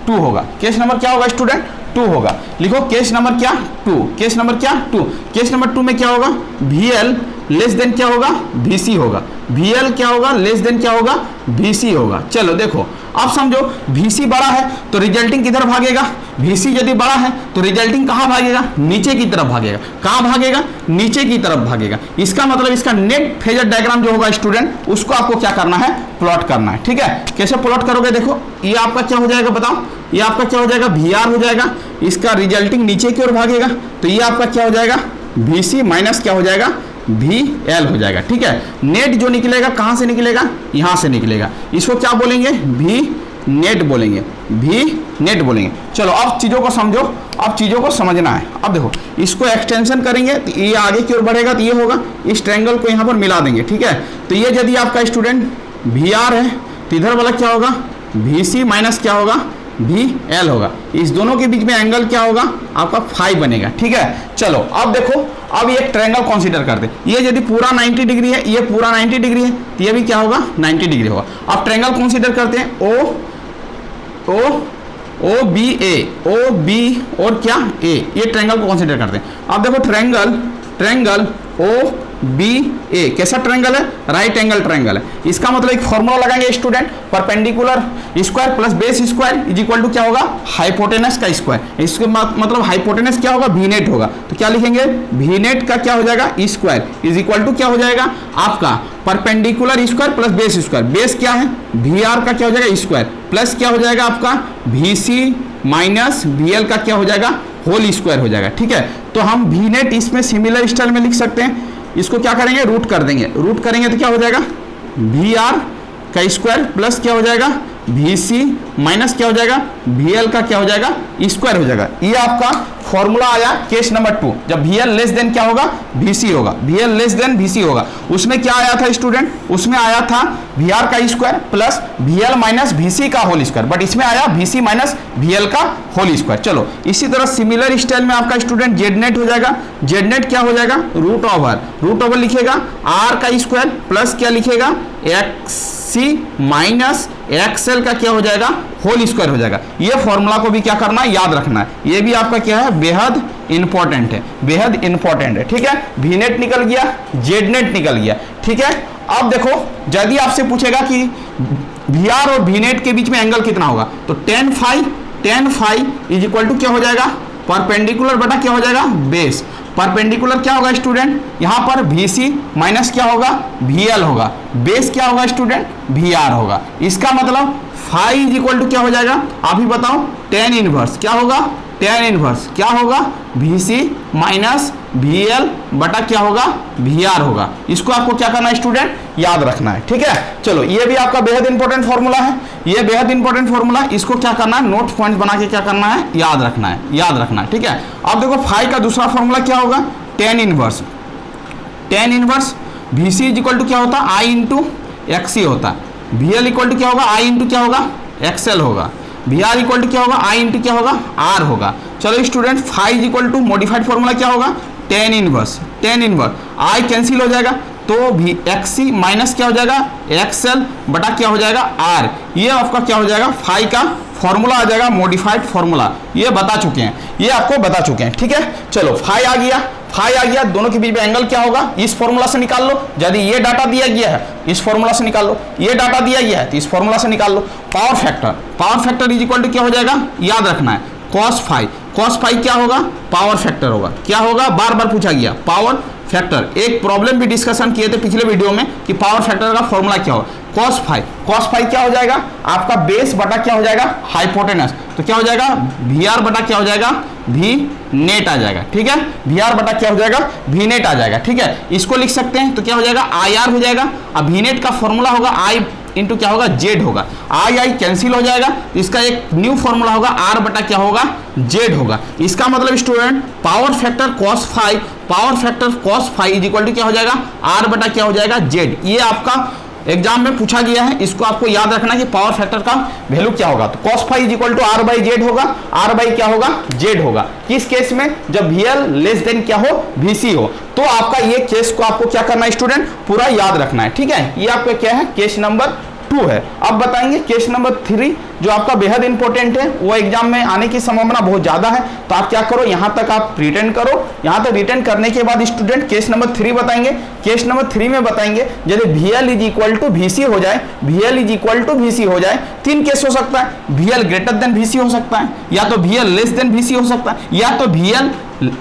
2 होगा। केस नंबर क्या होगा स्टूडेंट, 2 होगा। लिखो केस नंबर क्या, 2, केस नंबर क्या, 2। केस नंबर 2 में क्या होगा, VL लेस देन क्या होगा, VC होगा, VL क्या होगा, लेस देन क्या होगा, VC होगा। चलो देखो अब समझो, VC बड़ा है तो रिजल्टिंग किधर भागेगा, VC यदि बड़ा है तो रिजल्टिंग कहाँ भागेगा, नीचे की तरफ भागेगा। कहाँ भागेगा, नीचे की तरफ भागेगा। इसका मतलब इसका नेट फेजर डायग्राम जो होगा स्टूडेंट, उसको आपको क्या करना है, प्लॉट करना है, ठीक है। कैसे प्लॉट करोगे, देखो ये आपका क्या हो जाएगा, बताओ, ये आपका क्या हो जाएगा, VR हो जाएगा, इसका रिजल्टिंग नीचे की ओर भागेगा, तो ये आपका क्या हो जाएगा, VC माइनस क्या हो जाएगा, VL हो जाएगा, ठीक है। नेट जो निकलेगा कहां से निकलेगा, यहां से निकलेगा, इसको क्या बोलेंगे, V नेट बोलेंगे, V नेट बोलेंगे। चलो अब चीजों को समझो, अब चीजों को समझना है। अब देखो इसको एक्सटेंशन करेंगे तो ये आगे की ओर बढ़ेगा, तो ये होगा, इस ट्रायंगल को यहां पर मिला देंगे, ठीक है। तो ये यदि आपका स्टूडेंट VR है तो इधर वाला क्या होगा, VC माइनस क्या होगा, VL होगा। इस दोनों के बीच में एंगल क्या होगा, आपका 5 बनेगा, ठीक है। चलो अब देखो, अब ये एक ट्रायंगल कंसीडर करते हैं, ये यदि पूरा 90 डिग्री है, ये पूरा 90 डिग्री है, तो ये भी क्या होगा, 90 डिग्री होगा। अब ट्रायंगल कंसीडर करते हैं, O B और क्या A, ये ट्रायंगल को कंसीडर करते हैं। अब देखो ट्रायंगल बी ए कैसा ट्रायंगल है, राइट एंगल ट्रायंगल है। इसका मतलब एक फॉर्मूला लगाएंगे student, perpendicular square plus base square is equal to क्या होगा, हाइपोटेनस का स्क्वायर। इसके मतलब हाइपोटेनस क्या होगा, वी नेट होगा। तो क्या लिखेंगे, वी नेट का क्या हो जाएगा, स्क्वायर इज इक्वल टू क्या हो जाएगा आपका perpendicular square plus base square. Base क्या है, वी आर का क्या हो जाएगा स्क्वायर, प्लस क्या हो जाएगा आपका V C minus V L का क्या हो जाएगा होल स्क्वायर हो जाएगा। ठीक है, तो हम वी नेट इसमें सिमिलर स्टाइल में लिख सकते हैं। इसको क्या करेंगे, रूट कर देंगे। रूट करेंगे तो क्या हो जाएगा, वी आर का स्क्वायर प्लस क्या हो जाएगा वी सी माइनस क्या हो जाएगा वी एल का क्या हो जाएगा स्क्वायर हो जाएगा। ये आपका फॉर्मूला आया केस नंबर 2, जब वी एल लेस देन क्या होगा वी सी होगा, V L less than V C होगा। उसमें क्या आया था स्टूडेंट, उसमें आया था वी आर का square plus V L minus V C का होल स्क्वायर, बट इसमें आया V C minus V L का होल स्क्वायर। चलो इसी तरह सिमिलर स्टाइल में आपका स्टूडेंट जेड नेट हो जाएगा। जेड नेट क्या हो जाएगा, रूट ओवर लिखेगा आर का स्क्वायर प्लस क्या लिखेगा एक्स सी माइनस एक्सएल का क्या हो जाएगा होल स्क्वायर हो जाएगा। ये फॉर्मूला को भी क्या करना है, याद रखना है। ये भी आपका क्या है, बेहद इंपॉर्टेंट है, बेहद इंपॉर्टेंट है। ठीक है, वी नेट निकल गया, जेड नेट निकल गया। ठीक है, अब देखो यदि आपसे पूछेगा कि वी आर और वी नेट के बीच में एंगल कितना होगा, तो tan phi is equal to क्या हो जाएगा परपेंडिकुलर बटा क्या हो जाएगा बेस। परपेंडिकुलर क्या होगा स्टूडेंट, यहाँ पर वी सी माइनस क्या होगा वी एल होगा, बेस क्या होगा स्टूडेंट वी आर होगा। इसका मतलब फाई इज इक्वल टू क्या हो जाएगा, आप ही बताओ, टेन इनवर्स क्या होगा, टेन इनवर्स क्या होगा V C minus V L बटा क्या होगा वी आर होगा। इसको आपको क्या करना है स्टूडेंट, याद रखना है। ठीक है, चलो ये भी आपका बेहद इंपॉर्टेंट फॉर्मूला है, ये बेहद इंपॉर्टेंट फॉर्मूला, इसको क्या करना है, नोट पॉइंट बना के क्या करना है, याद रखना है, याद रखना है। ठीक है, अब देखो फाई का दूसरा फॉर्मूला क्या होगा, tan inverse V C is equal to क्या होता है आई इंटू एक्स सी होता है, वी एल इक्वल टू क्या होगा आई इंटू क्या होगा एक्सएल होगा, वी आर इक्वल टू क्या होगा आई इंटू क्या होगा आर होगा। चलो student phi is equal to modified formula क्या होगा टेन इनवर्स आई कैंसिल हो जाएगा, तो भी एक्स सी माइनस क्या हो जाएगा एक्सएल बटा क्या हो जाएगा आर। ये आपका क्या हो जाएगा फाई का फॉर्मूला आ जाएगा, मॉडिफाइड फॉर्मूला, ये बता चुके हैं, ये आपको बता चुके हैं। ठीक है, चलो फाई आ गया, दोनों के बीच में एंगल क्या होगा इस फॉर्मूला से निकाल लो। यदि ये डाटा दिया गया है इस फॉर्मूला से निकाल लो, ये डाटा दिया गया है तो इस फॉर्मूला से निकाल लो। Power factor is equal to क्या हो जाएगा, याद रखना है कॉस फाई क्या होगा पावर फैक्टर होगा, क्या होगा बार बार पूछा गया पावर फैक्टर। एक प्रॉब्लम भी डिस्कशन किए थे पिछले वीडियो में कि पावर फैक्टर का फॉर्मूला क्या होगा, कॉस फाई क्या हो जाएगा आपका बेस बटा क्या हो जाएगा हाइपोटेनस, तो क्या हो जाएगा वी आर बटा क्या हो जाएगा वी नेट आ जाएगा। ठीक है, वी आर बटा क्या हो जाएगा वी नेट आ जाएगा। ठीक है, इसको लिख सकते हैं तो क्या हो जाएगा आई आर हो जाएगा। अब वी नेट का फॉर्मूला होगा आई इंटू क्या होगा जेड होगा, आई कैंसिल हो जाएगा, इसका एक न्यू फॉर्मूला होगा आर बटा क्या होगा जेड होगा। इसका मतलब student power factor cos phi is equal to क्या हो जाएगा आर बटा क्या हो जाएगा जेड। ये आपका एग्जाम में पूछा गया है, इसको आपको याद रखना कि पावर फैक्टर का वैल्यू क्या होगा, तो cos phi is equal to R by Z होगा, आर बाई क्या होगा जेड होगा। किस केस में, जब वी एल लेस देन क्या हो वी सी हो। तो आपका ये केस को आपको क्या करना है स्टूडेंट, पूरा याद रखना है। ठीक है, ये आपका क्या है केस नंबर 2 है। अब बताएंगे केस नंबर 3 जो आपका बेहद इंपॉर्टेंट है, वो एग्जाम में आने की संभावना बहुत ज्यादा है। तो आप क्या करो, यहां तक आप रिटर्न करो, यहां तक रिटर्न करने के बाद स्टूडेंट केस नंबर 3 बताएंगे। केस नंबर 3 में बताएंगे यदि V L is equal to V C हो जाए, V L is equal to V C हो जाए, 3 केस हो सकता है, V L greater than V C हो सकता है, या तो V L less than V C हो सकता है, या तो वी एल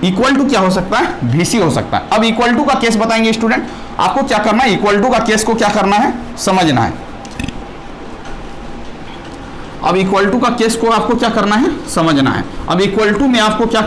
इक्वल टू क्या हो सकता है वी सी हो सकता है। अब इक्वल टू का केस बताएंगे स्टूडेंट, आपको क्या करना है, इक्वल टू का केस को क्या करना है समझना है। अब इक्वल टू का केस को आपको क्या करना है समझना है। अब इक्वल टू में आपको क्या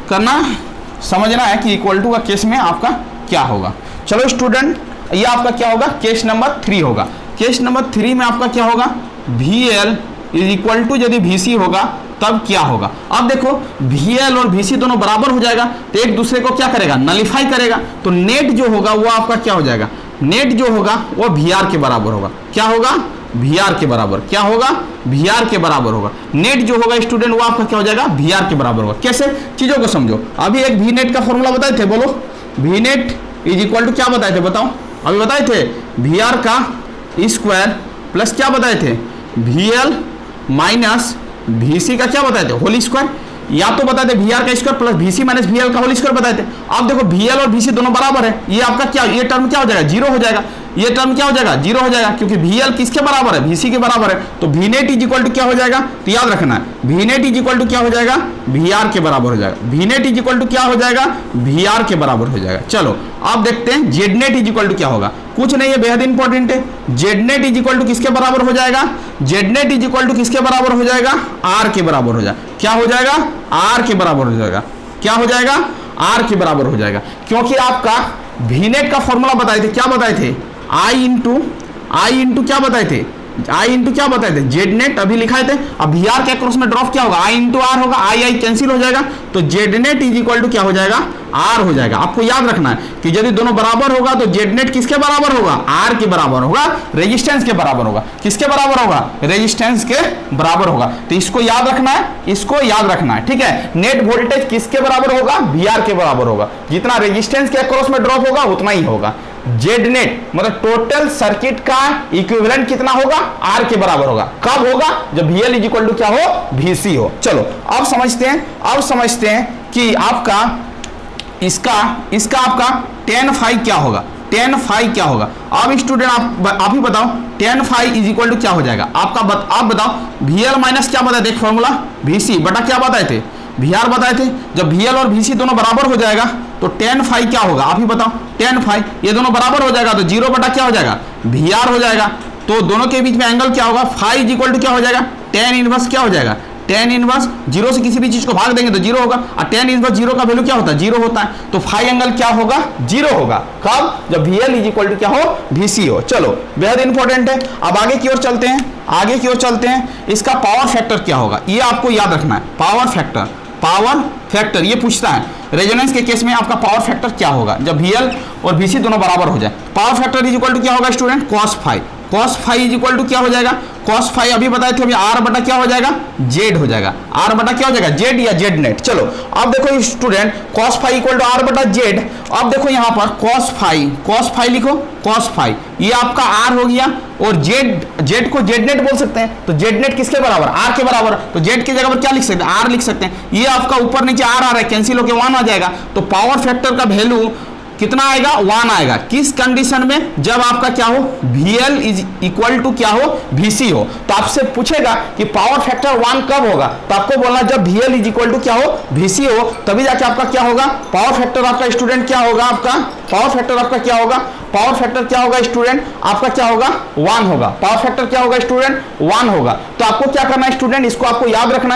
करना है समझना है कि इक्वल टू का केस में आपका क्या होगा। चलो स्टूडेंट, ये आपका क्या होगा केस नंबर 3 होगा। केस नंबर 3 में आपका क्या होगा V L is equal to यदि वी सी होगा तब क्या होगा। अब देखो वी एल और वी सी दोनों बराबर हो जाएगा तो एक दूसरे को क्या करेगा नलिफाई करेगा, तो नेट जो होगा वो आपका क्या हो जाएगा, नेट जो होगा वो वी आर के बराबर होगा। क्या होगा वी आर के बराबर, क्या होगा वी आर के बराबर होगा। नेट जो होगा स्टूडेंट वो आपका क्या हो जाएगा वी आर के बराबर होगा। कैसे, चीजों को समझो। अभी एक वी नेट का फॉर्मूला बताए थे, बोलो V net is equal to क्या बताए थे बताओ, अभी बताए थे वी आर का स्क्वायर प्लस क्या बताए थे V L minus V C का क्या बताए थे होल स्क्वायर। या तो बताए थे VAR का square plus VC minus VL का होल स्क्वायर बताए थे। अब देखो VL और VC दोनों बराबर है, ये आपका क्या, ये टर्म क्या हो जाएगा, जीरो हो जाएगा, ये टर्म क्या हो जाएगा, जीरो हो जाएगा, क्योंकि VL किसके बराबर है, VC के बराबर है। तो VNet इज इक्वल टू क्या हो जाएगा, तो याद रखना है VNet इज इक्वल टू क्या हो जाएगा, VR के बराबर हो जाएगा। VNet इज इक्वल टू क्या हो जाएगा, VR के बराबर हो जाएगा। चलो अब देखते हैं ZNet इज इक्वल टू क्या होगा, कुछ नहीं है, बेहद इंपॉर्टेंट है। ZNet इज इक्वल टू किसके बराबर हो जाएगा, ZNet इज इक्वल टू किसके बराबर हो जाएगा, R के बराबर हो जाएगा। क्या हो जाएगा, R के बराबर हो जाएगा। क्या हो जाएगा, R के बराबर हो जाएगा, क्योंकि आपका VNet का फॉर्मूला बताए थे, क्या बताए थे, I इंटू क्या बताए थे, I इंटू क्या बताए थे, ZNet अभी लिखाए थे। अब VR के क्रॉस में ड्रॉप क्या होगा, I इंटू R होगा, I कैंसिल हो जाएगा, तो ZNet इज इक्वल टू क्या हो जाएगा, R हो जाएगा। आपको याद रखना है कि यदि दोनों बराबर होगा तो ZNet किसके बराबर होगा, R के बराबर होगा, रेजिस्टेंस के बराबर होगा। किसके बराबर होगा, रेजिस्टेंस के बराबर होगा। तो इसको याद रखना है, इसको याद रखना है, ठीक है। नेट वोल्टेज किसके बराबर होगा, VR के बराबर होगा। जितना रेजिस्टेंस के अक्रॉस में ड्रॉप होगा उतना ही होगा। ZNet मतलब टोटल सर्किट का इक्विवेलेंट कितना होगा, R के बराबर होगा। कब होगा, जब VL इज इक्वल टू क्या हो, VC हो। चलो अब समझते हैं कि आपका इसका आपका tan phi क्या होगा, tan phi क्या होगा। अब स्टूडेंट आप ही बताओ tan phi is equal to क्या हो जाएगा आपका, आप बताओ। VL माइनस क्या बताए थे, एक फॉर्मूला VC बटा क्या बताए थे, VR बताए थे। जब VL और VC दोनों बराबर हो जाएगा तो tan phi क्या होगा, आप ही बताओ। tan phi ये दोनों बराबर हो जाएगा तो 0 बटा क्या हो जाएगा, VR हो जाएगा। तो दोनों के बीच में एंगल क्या होगा, phi इज इक्वल टू क्या हो जाएगा, tan इनवर्स क्या हो जाएगा, tan इनवर्स 0 से किसी भी चीज को भाग देंगे तो 0 होगा, और tan इनवर्स 0 का वैल्यू क्या होता है, 0 होता है। तो phi एंगल क्या होगा, 0 होगा। कब, जब VL इज इक्वल टू क्या हो, VC हो। चलो बेहद इंपॉर्टेंट है। अब आगे की ओर चलते हैं, इसका पावर फैक्टर क्या होगा, ये आपको याद रखना है। पावर फैक्टर ये पूछता है, रेजोनेंस के केस में आपका पावर फैक्टर क्या होगा जब VL और VC दोनों बराबर हो जाए। Power factor is equal to क्या होगा student, cos phi is equal to क्या हो जाएगा, cos phi अभी बताए थे, अभी R बटा क्या हो जाएगा, Z हो जाएगा। R बटा क्या हो जाएगा, Z या ZNet। चलो अब देखो student, cos phi equal to R बटा Z। अब देखो यहाँ पर cos phi लिखो, cos phi ये आपका R हो गया, और Z को ZNet बोल सकते हैं। तो ZNet किसके बराबर, R के बराबर। तो Z की जगह पर क्या लिख सकते हैं, R लिख सकते हैं। ये आपका ऊपर नीचे R आ रहा है, कैंसिल होकर 1 आ जाएगा। तो पावर फैक्टर का वैल्यू कितना आएगा, 1 आएगा। किस कंडीशन में, जब आपका क्या हो, VL इज इक्वल टू क्या हो, VC हो। तो आपसे पूछेगा कि पावर फैक्टर 1 कब होगा, तो आपको बोलना जब VL इज इक्वल टू क्या हो, VC हो, तभी जाके आपका क्या होगा, पावर फैक्टर आपका स्टूडेंट क्या होगा, आपका पावर फैक्टर आपका क्या होगा, पावर फैक्टर क्या होगा स्टूडेंट, आपका क्या होगा, 1 होगा। पावर फैक्टर क्या होगा स्टूडेंट, 1 होगा। तो आपको क्या करना है स्टूडेंट, इसको आपको याद रखना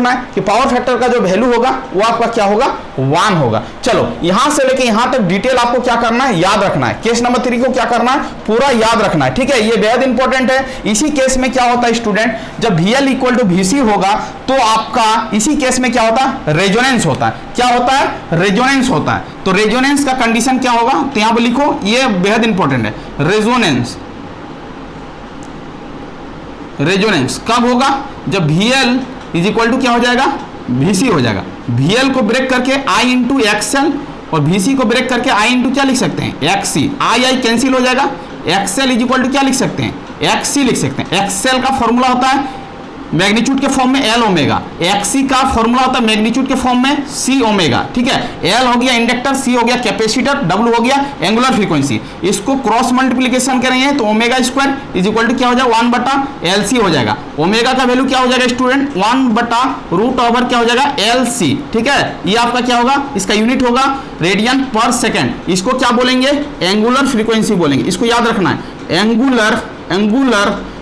है, कि पावर फैक्टर का जो वैल्यू होगा वो आपका क्या होगा, 1 होगा। चलो यहां से लेके यहां तक डिटेल आपको क्या करना है, याद रखना है। केस नंबर 3 को क्या करना है, पूरा याद रखना है, ठीक है। ये बेहद इंपॉर्टेंट है। इसी केस में क्या होता है स्टूडेंट, जब VL इक्वल टू VC होगा तो आपका इसी केस में क्या होता है, रेजोनेंस होता है। क्या होता है, रेजोनेंस होता है। तो रेजोनेंस का कंडीशन क्या होगा, तो यहां पर लिखो, ये बेहद इंपॉर्टेंट है। रेजोनेंस कब होगा, जब VL इज इक्वल टू क्या हो जाएगा, VC हो जाएगा। VL को ब्रेक करके I इंटू XL और VC को ब्रेक करके I इंटू क्या लिख सकते हैं, XC। I कैंसिल हो जाएगा, XL इज इक्वल टू क्या लिख सकते हैं, XC लिख सकते हैं। XL का फॉर्मूला होता है मैग्नीट्यूड के फॉर्म में L ओमेगा, XC का फॉर्मूला होता है मैग्नीट्यूड के फॉर्म में C ओमेगा, ठीक है। L हो गया इंडक्टर, C हो गया कैपेसिटर, W हो गया एंगुलर फ्रीक्वेंसी। इसको क्रॉस मल्टीप्लिकेशन करेंगे तो omega square is equal to क्या हो जाएगा, 1 बटा LC हो जाएगा। ओमेगा का वैल्यू क्या हो जाएगा स्टूडेंट, 1 बटा रूट ओवर क्या हो जाएगा, LC, ठीक है। ये आपका क्या होगा, इसका यूनिट होगा रेडियन पर सेकेंड। इसको क्या बोलेंगे, एंगुलर फ्रीक्वेंसी बोलेंगे। इसको याद रखना है,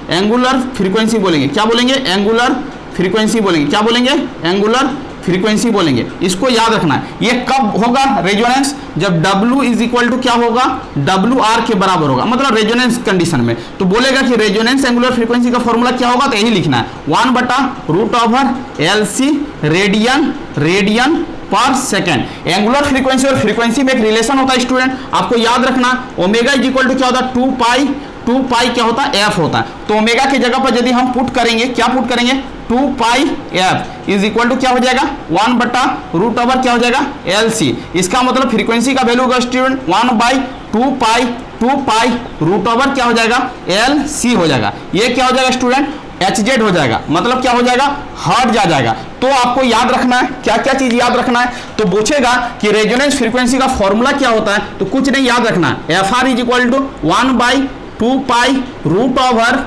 एंगुलर फ्रीक्वेंसी बोलेंगे। क्या बोलेंगे, एंगुलर फ्रीक्वेंसी बोलेंगे। क्या बोलेंगे, एंगुलर फ्रीक्वेंसी बोलेंगे। इसको याद रखना है। ये कब होगा रेजोनेंस, जब W इज इक्वल टू क्या होगा, WR के बराबर होगा, मतलब रेजोनेंस कंडीशन में। तो बोलेगा कि रेजोनेंस एंगुलर फ्रीक्वेंसी का फॉर्मूला क्या होगा, तो यही लिखना है, 1 बटा रूट ओवर LC रेडियन पर सेकेंड। एंगुलर फ्रीक्वेंसी और फ्रीक्वेंसी में एक रिलेशन होता है स्टूडेंट, आपको याद रखना। ओमेगा इज इक्वल टू क्या होता है, 2 पाई क्या होता है, F होता है। तो ओमेगा की जगह पर यदि हम पुट करेंगे, क्या पुट करेंगे, 2 पाई F इज इक्वल टू क्या हो जाएगा, 1 बटा रूट ओवर क्या हो जाएगा, LC। इसका मतलब फ्रीक्वेंसी का वैल्यू होगा स्टूडेंट 1/2 पाई रूट ओवर क्या हो जाएगा, LC हो जाएगा। ये क्या हो जाएगा स्टूडेंट, HZ हो जाएगा, मतलब क्या हो जाएगा, हर्ट्ज आ जाएगा। तो आपको याद रखना है, क्या क्या चीज याद रखना है। तो पूछेगा कि रेजोनेंस फ्रीक्वेंसी का फॉर्मूला क्या होता है, तो कुछ नहीं याद रखना है, F R is equal to 1/2 pi root over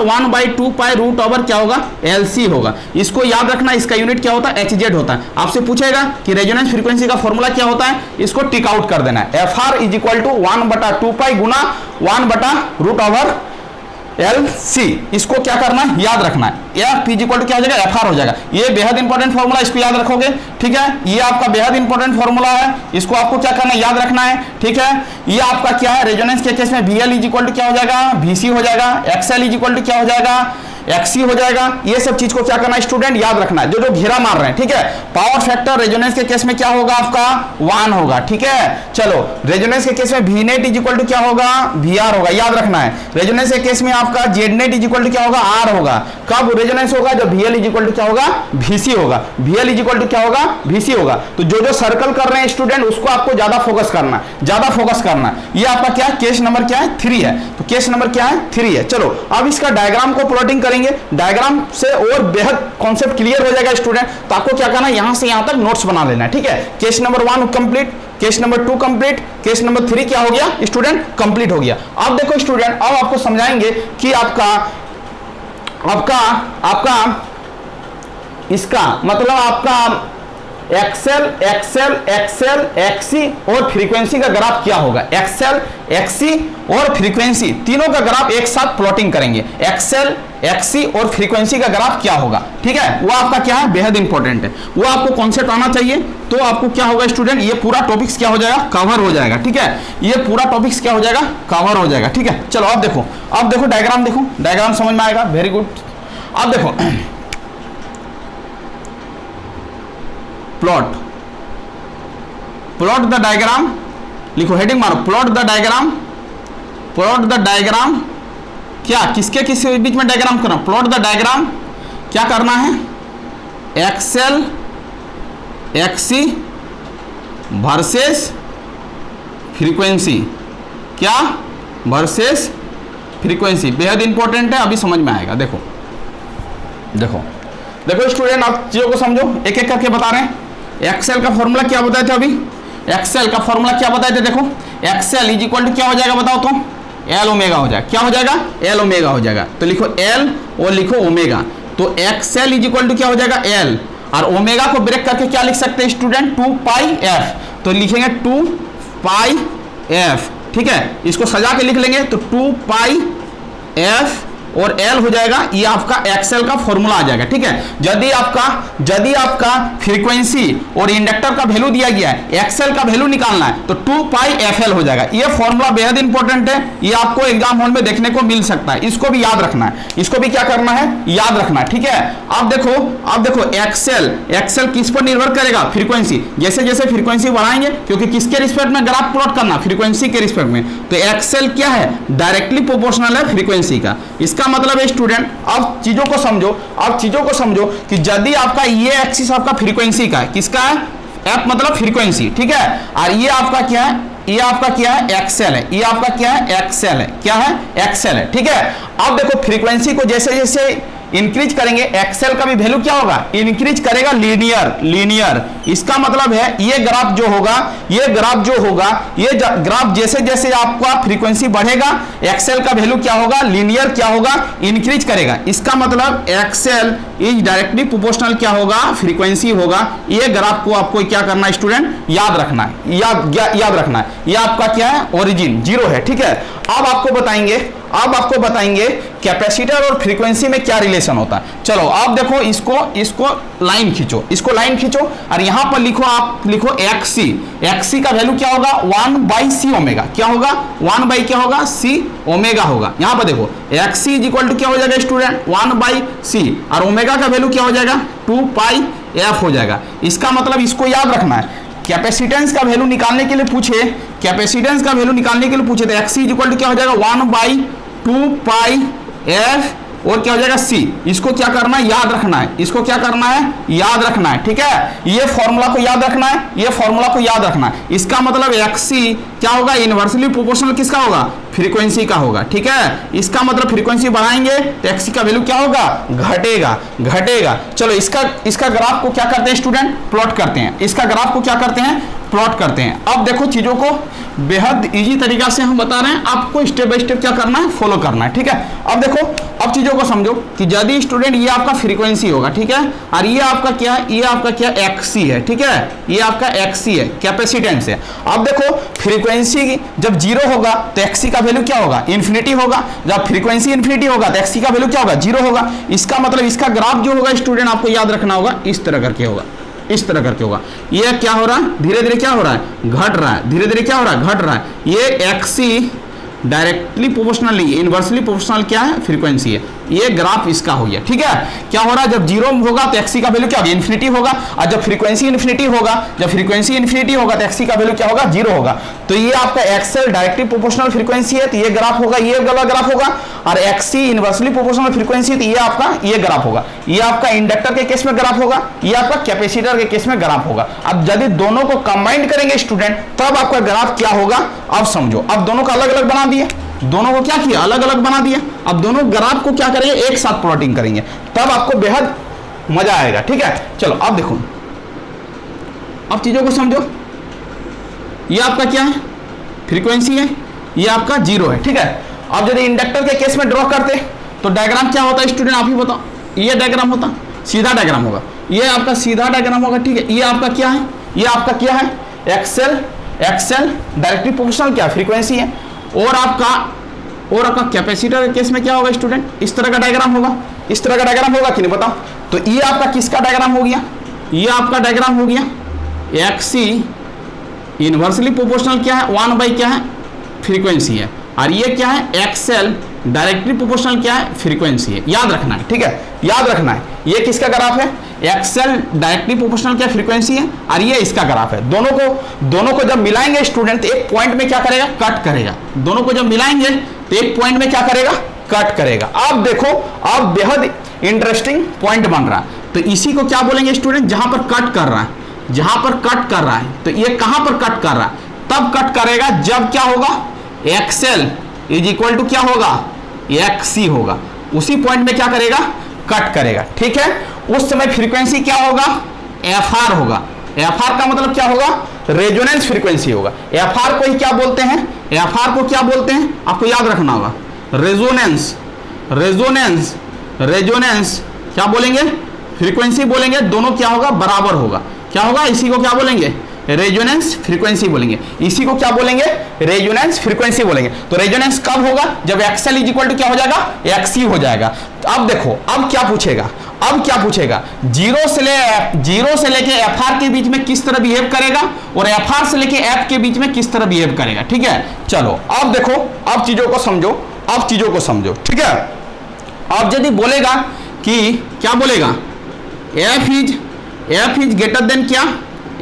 1/2 pi root over क्या होगा, LC होगा। इसको याद रखना, इसका यूनिट क्या होता है, HZ होता है। आपसे पूछेगा कि रेजोनेंस फ्रीक्वेंसी का फॉर्मूला क्या होता है, इसको टिक आउट कर देना है, FR is equal to 1/2 pi गुना 1/रूट ओवर LC। इसको क्या करना है, याद रखना है। F इज इक्वल टू क्या हो जाएगा, FR हो जाएगा। ये बेहद इंपॉर्टेंट फॉर्मूला, इसको याद रखोगे, ठीक है। ये आपका बेहद इंपॉर्टेंट फॉर्मूला है, इसको आपको क्या करना है, याद रखना है, ठीक है। ये आपका क्या है, रेजोनेंस के केस में VL इज इक्वल टू क्या हो जाएगा, VC हो जाएगा, XL इज इक्वल टू क्या हो जाएगा, XC हो जाएगा। ये सब चीज को क्या करना है स्टूडेंट, याद रखना है, जो जो घेरा मार रहे हैं, ठीक है। पावर फैक्टर रेजोनेंस के केस में क्या होगा, आपका 1 होगा, ठीक है। चलो रेजोनेंस के केस में V net is equal to क्या होगा, VR होगा, याद रखना है। रेजोनेंस के केस में आपका Z net is equal to क्या होगा, R होगा। कब रेजोनेंस होगा, जब VL इज इक्वल टू क्या होगा, VC होगा। VL इज इक्वल टू क्या होगा, VC होगा। तो जो जो सर्कल कर रहे हैं स्टूडेंट, उसको आपको ज्यादा फोकस करना, ज्यादा फोकस करना। ये आपका क्या है, केस नंबर क्या है, 3 है। तो केस नंबर क्या है, 3 है। चलो अब इसका डायग्राम को प्लॉटिंग करेंगे, डायग्राम से और बेहद कॉन्सेप्ट क्लियर हो जाएगा स्टूडेंट। तो आपको क्या करना है, यहां से यहां तक नोट्स बना लेना है, ठीक है। Case number 1 complete, case number 2 complete, case number 3 क्या हो गया स्टूडेंट, कंप्लीट हो गया। अब देखो स्टूडेंट, अब आपको समझाएंगे कि आपका इसका मतलब आपका एक्सेल XC और फ्रीक्वेंसी का ग्राफ क्या होगा। एक्सेल XC और फ्रीक्वेंसी तीनों का ग्राफ एक साथ प्लॉटिंग करेंगे। एक्सेल XC और फ्रीक्वेंसी का ग्राफ क्या होगा, ठीक है। वो आपका क्या है, बेहद इंपॉर्टेंट है, वो आपको कॉन्सेप्ट आना चाहिए। तो आपको क्या होगा स्टूडेंट, ये पूरा टॉपिक्स क्या हो जाएगा, कवर हो जाएगा, ठीक है। ये पूरा टॉपिक्स क्या हो जाएगा, कवर हो जाएगा, ठीक है। चलो अब देखो डायग्राम, देखो डायग्राम समझ में आएगा, वेरी गुड। अब देखो प्लॉट द डायग्राम, लिखो हेडिंग मारो, प्लॉट द डायग्राम। क्या किसके बीच में डायग्राम करना, प्लॉट द डायग्राम। क्या करना है, एक्सेल XC वर्सेस फ्रीक्वेंसी, क्या वर्सेस फ्रीक्वेंसी, बेहद इंपॉर्टेंट है, अभी समझ में आएगा। देखो स्टूडेंट, आप चीजों को समझो, एक एक करके बता रहे हैं। एक्सेल का फॉर्मूला क्या बताए थे, अभी एक्सेल का फॉर्मूला क्या बताए थे, देखो एक्सेल इज इक्वल टू क्या हो जाएगा, बताओ तो, L ओमेगा हो जाएगा। क्या हो जाएगा, L ओमेगा हो जाएगा। तो लिखो L और लिखो ओमेगा। तो एक्सेल इज इक्वल टू क्या हो जाएगा, L, और ओमेगा को ब्रेक करके क्या लिख सकते हैं स्टूडेंट, 2πf। तो लिखेंगे 2πf, ठीक है। इसको सजा के लिख लेंगे तो 2πf और L हो जाएगा। ये आपका एक्सेल का फॉर्मूला आ जाएगा, ठीक है। यदि आपका फ्रीक्वेंसी और इंडक्टर का वैल्यू दिया गया है, एक्सेल का वैल्यू निकालना है, तो 2πfl हो जाएगा। ये फॉर्मूला बेहद इंपॉर्टेंट है, ये आपको एग्जाम हॉल में देखने को मिल सकता है। इसको भी याद रखना है, इसको भी क्या करना है, याद रखना है, ठीक है। अब देखो एक्सेल किस पर निर्भर करेगा, फ्रीक्वेंसी। जैसे जैसे फ्रीक्वेंसी बढ़ाएंगे, क्योंकि किसके रिस्पेक्ट में ग्राफ प्लॉट करना, फ्रीक्वेंसी के रिस्पेक्ट में, तो एक्सेल क्या है, डायरेक्टली प्रोपोर्शनल है फ्रीक्वेंसी का। इसका मतलब है स्टूडेंट, अब चीजों को समझो कि यदि आपका ये एक्सिस आपका फ्रीक्वेंसी का है, किसका है, F मतलब फ्रीक्वेंसी, ठीक है। और ये आपका क्या है, ये आपका क्या है, एक्सेल है। ये आपका क्या है, एक्सेल है। क्या है, एक्सेल है, ठीक है। अब देखो फ्रीक्वेंसी को जैसे जैसे इंक्रीज करेंगे, एक्सेल का भी वैल्यू क्या होगा, इंक्रीज करेगा, लीनियर। इसका मतलब है ये ग्राफ जो होगा, ये ग्राफ जैसे जैसे आपका फ्रीक्वेंसी बढ़ेगा, एक्सेल का वैल्यू क्या होगा, लीनियर क्या होगा, इंक्रीज करेगा। इसका मतलब एक्सेल इज डायरेक्टली प्रोपोर्शनल क्या होगा, फ्रीक्वेंसी होगा। ये ग्राफ को आपको क्या करना है स्टूडेंट, याद रखना है, याद रखना है। ये आपका क्या है, ओरिजिन 0 है, ठीक है। अब आपको बताएंगे कैपेसिटर और फ्रीक्वेंसी में क्या रिलेशन होता है। चलो आप देखो, इसको लाइन खींचो, और यहां पर लिखो XC का वैल्यू क्या होगा, 1/C ओमेगा। क्या होगा, 1/C ओमेगा होगा। यहां पर देखो XC इज इक्वल टू क्या हो जाएगा स्टूडेंट, 1/C, और ओमेगा का वैल्यू क्या हो जाएगा, 2πf हो जाएगा। इसका मतलब इसको याद रखना है। कैपेसिटेंस का वैल्यू निकालने के लिए पूछे, तो XC इज इक्वल टू क्या हो जाएगा, 1/2πf और क्या हो जाएगा C। इसको क्या करना है, याद रखना है, इसको क्या करना है, याद रखना है, ठीक है। ये फॉर्मूला को याद रखना है, ये फॉर्मूला को याद रखना है। इसका मतलब XC क्या होगा, इनवर्सली प्रोपोर्शनल किसका होगा, फ्रीक्वेंसी का होगा, ठीक है। इसका मतलब फ्रीक्वेंसी बढ़ाएंगे तो XC का वैल्यू क्या होगा, घटेगा, घटेगा। चलो इसका ग्राफ को क्या करते हैं स्टूडेंट, प्लॉट करते हैं। इसका ग्राफ को क्या करते हैं, प्लॉट करते हैं। अब देखो चीजों को बेहद इजी तरीका से हम बता रहे हैं, आपको स्टेप बाय स्टेप क्या करना है, फॉलो करना है, ठीक है। अब देखो, अब चीजों को समझो कि यदि स्टूडेंट ये आपका फ्रीक्वेंसी होगा, ठीक है, और ये आपका क्या है, ये आपका क्या XC है, ठीक है, ये आपका XC है, कैपेसिटेंस है। अब देखो फ्रीक्वेंसी जब 0 होगा तो XC का वैल्यू क्या होगा, इन्फिनिटी होगा। जब फ्रीक्वेंसी इन्फिनिटी होगा तो XC का वैल्यू क्या होगा, 0 होगा। इसका मतलब इसका ग्राफ जो होगा स्टूडेंट आपको याद रखना होगा, इस तरह करके होगा, इस तरह करके होगा। ये क्या हो रहा है, धीरे धीरे क्या हो रहा है, घट रहा है, धीरे धीरे क्या हो रहा है, घट रहा है। ये XC डायरेक्टली प्रोपोर्शनल नहीं है, इनवर्सली प्रोपोर्शनल क्या है, फ्रीक्वेंसी है। ये ग्राफ इसका हो गया, ठीक है। क्या हो रहा है, जब 0 होगा तो XC का वैल्यू क्या होगा, इन्फिनिटी होगा। और जब फ्रीक्वेंसी इन्फिनिटी होगा, जब फ्रीक्वेंसी इन्फिनिटी होगा तो XC का वैल्यू क्या होगा, 0 होगा। तो ये आपका XL डायरेक्टली प्रोपोर्शनल फ्रीक्वेंसी है, तो ये ग्राफ होगा, ये वाला ग्राफ होगा। और XC इनवर्सली प्रोपोर्शनल फ्रीक्वेंसी है, तो ये आपका ये ग्राफ होगा। ये आपका इंडक्टर के केस में ग्राफ होगा, ये आपका कैपेसिटर के केस में ग्राफ होगा। अब यदि दोनों को कंबाइन करेंगे स्टूडेंट, तब आपका ग्राफ क्या होगा, अब समझो। अब दोनों को अलग अलग बना दिए, दोनों को क्या किया, अलग अलग बना दिया। अब दोनों ग्राफ को क्या करेंगे, एक साथ प्लॉटिंग करेंगे, तब आपको बेहद मजा आएगा, ठीक है। चलो अब देखो, अब चीजों को समझो। ये आपका क्या है, फ्रीक्वेंसी है, ये आपका 0 है, ठीक है। अब यदि इंडक्टर के केस में ड्रॉ करते तो डायग्राम क्या होता है स्टूडेंट, आप ही बताओ। ये डायग्राम होता, सीधा डायग्राम होगा, ये आपका सीधा डायग्राम होगा, ठीक है। ये आपका क्या है, ये आपका क्या है, XL डायरेक्टली प्रोपोर्शनल क्या, फ्रीक्वेंसी है। और आपका कैपेसिटर के केस में क्या होगा स्टूडेंट, इस तरह का डायग्राम होगा, इस तरह का डायग्राम होगा कि नहीं बताओ। तो ये आपका किसका डायग्राम हो गया, ये आपका डायग्राम हो गया XC इनवर्सली प्रोपोर्शनल क्या है, 1 बाई क्या है, फ्रीक्वेंसी है। और ये क्या है, XL डायरेक्टली प्रोपोर्शनल क्या है, फ्रीक्वेंसी है। याद रखना है, ठीक है, याद रखना है। ये किसका ग्राफ है, XL डायरेक्टली प्रोपोर्शनल क्या, फ्रीक्वेंसी है, और ये इसका ग्राफ है। दोनों को जब मिलाएंगे स्टूडेंट तो एक पॉइंट में क्या करेगा, कट करेगा। दोनों को जब मिलाएंगे तो एक पॉइंट में क्या करेगा, कट करेगा। अब देखो, अब बेहद इंटरेस्टिंग पॉइंट बन रहा है। तो इसी को क्या बोलेंगे स्टूडेंट, जहां पर कट कर रहा है, जहां पर कट कर रहा है। तो ये कहां पर कट कर रहा है, तब कट करेगा जब क्या होगा, XL इज इक्वल टू क्या होगा, XC होगा। उसी पॉइंट में क्या करेगा, कट करेगा, ठीक है। उस समय फ्रीक्वेंसी क्या होगा, FR होगा। FR का मतलब क्या होगा, रेजोनेंस फ्रीक्वेंसी होगा। FR को ही क्या बोलते हैं, FR को क्या बोलते हैं, आपको याद रखना होगा, रेजोनेंस। रेजोनेंस रेजोनेंस क्या बोलेंगे, फ्रीक्वेंसी बोलेंगे। दोनों क्या होगा, बराबर होगा। क्या होगा, इसी को क्या बोलेंगे, रेजोनेंस फ्रीक्वेंसी बोलेंगे। इसी को क्या बोलेंगे, रेजोनेंस फ्रीक्वेंसी बोलेंगे। तो रेजोनेंस कब होगा, जब XL इज इक्वल टू क्या हो जाएगा, XC हो जाएगा। तो अब देखो, अब क्या पूछेगा, अब क्या पूछेगा, 0 से लेके FR के बीच में किस तरह बिहेव करेगा, और FR से लेके F के बीच में किस तरह बिहेव करेगा, ठीक है। चलो अब देखो, अब चीजों को समझो, अब चीजों को समझो, ठीक है। अब यदि बोलेगा कि क्या बोलेगा, F इज ग्रेटर देन क्या,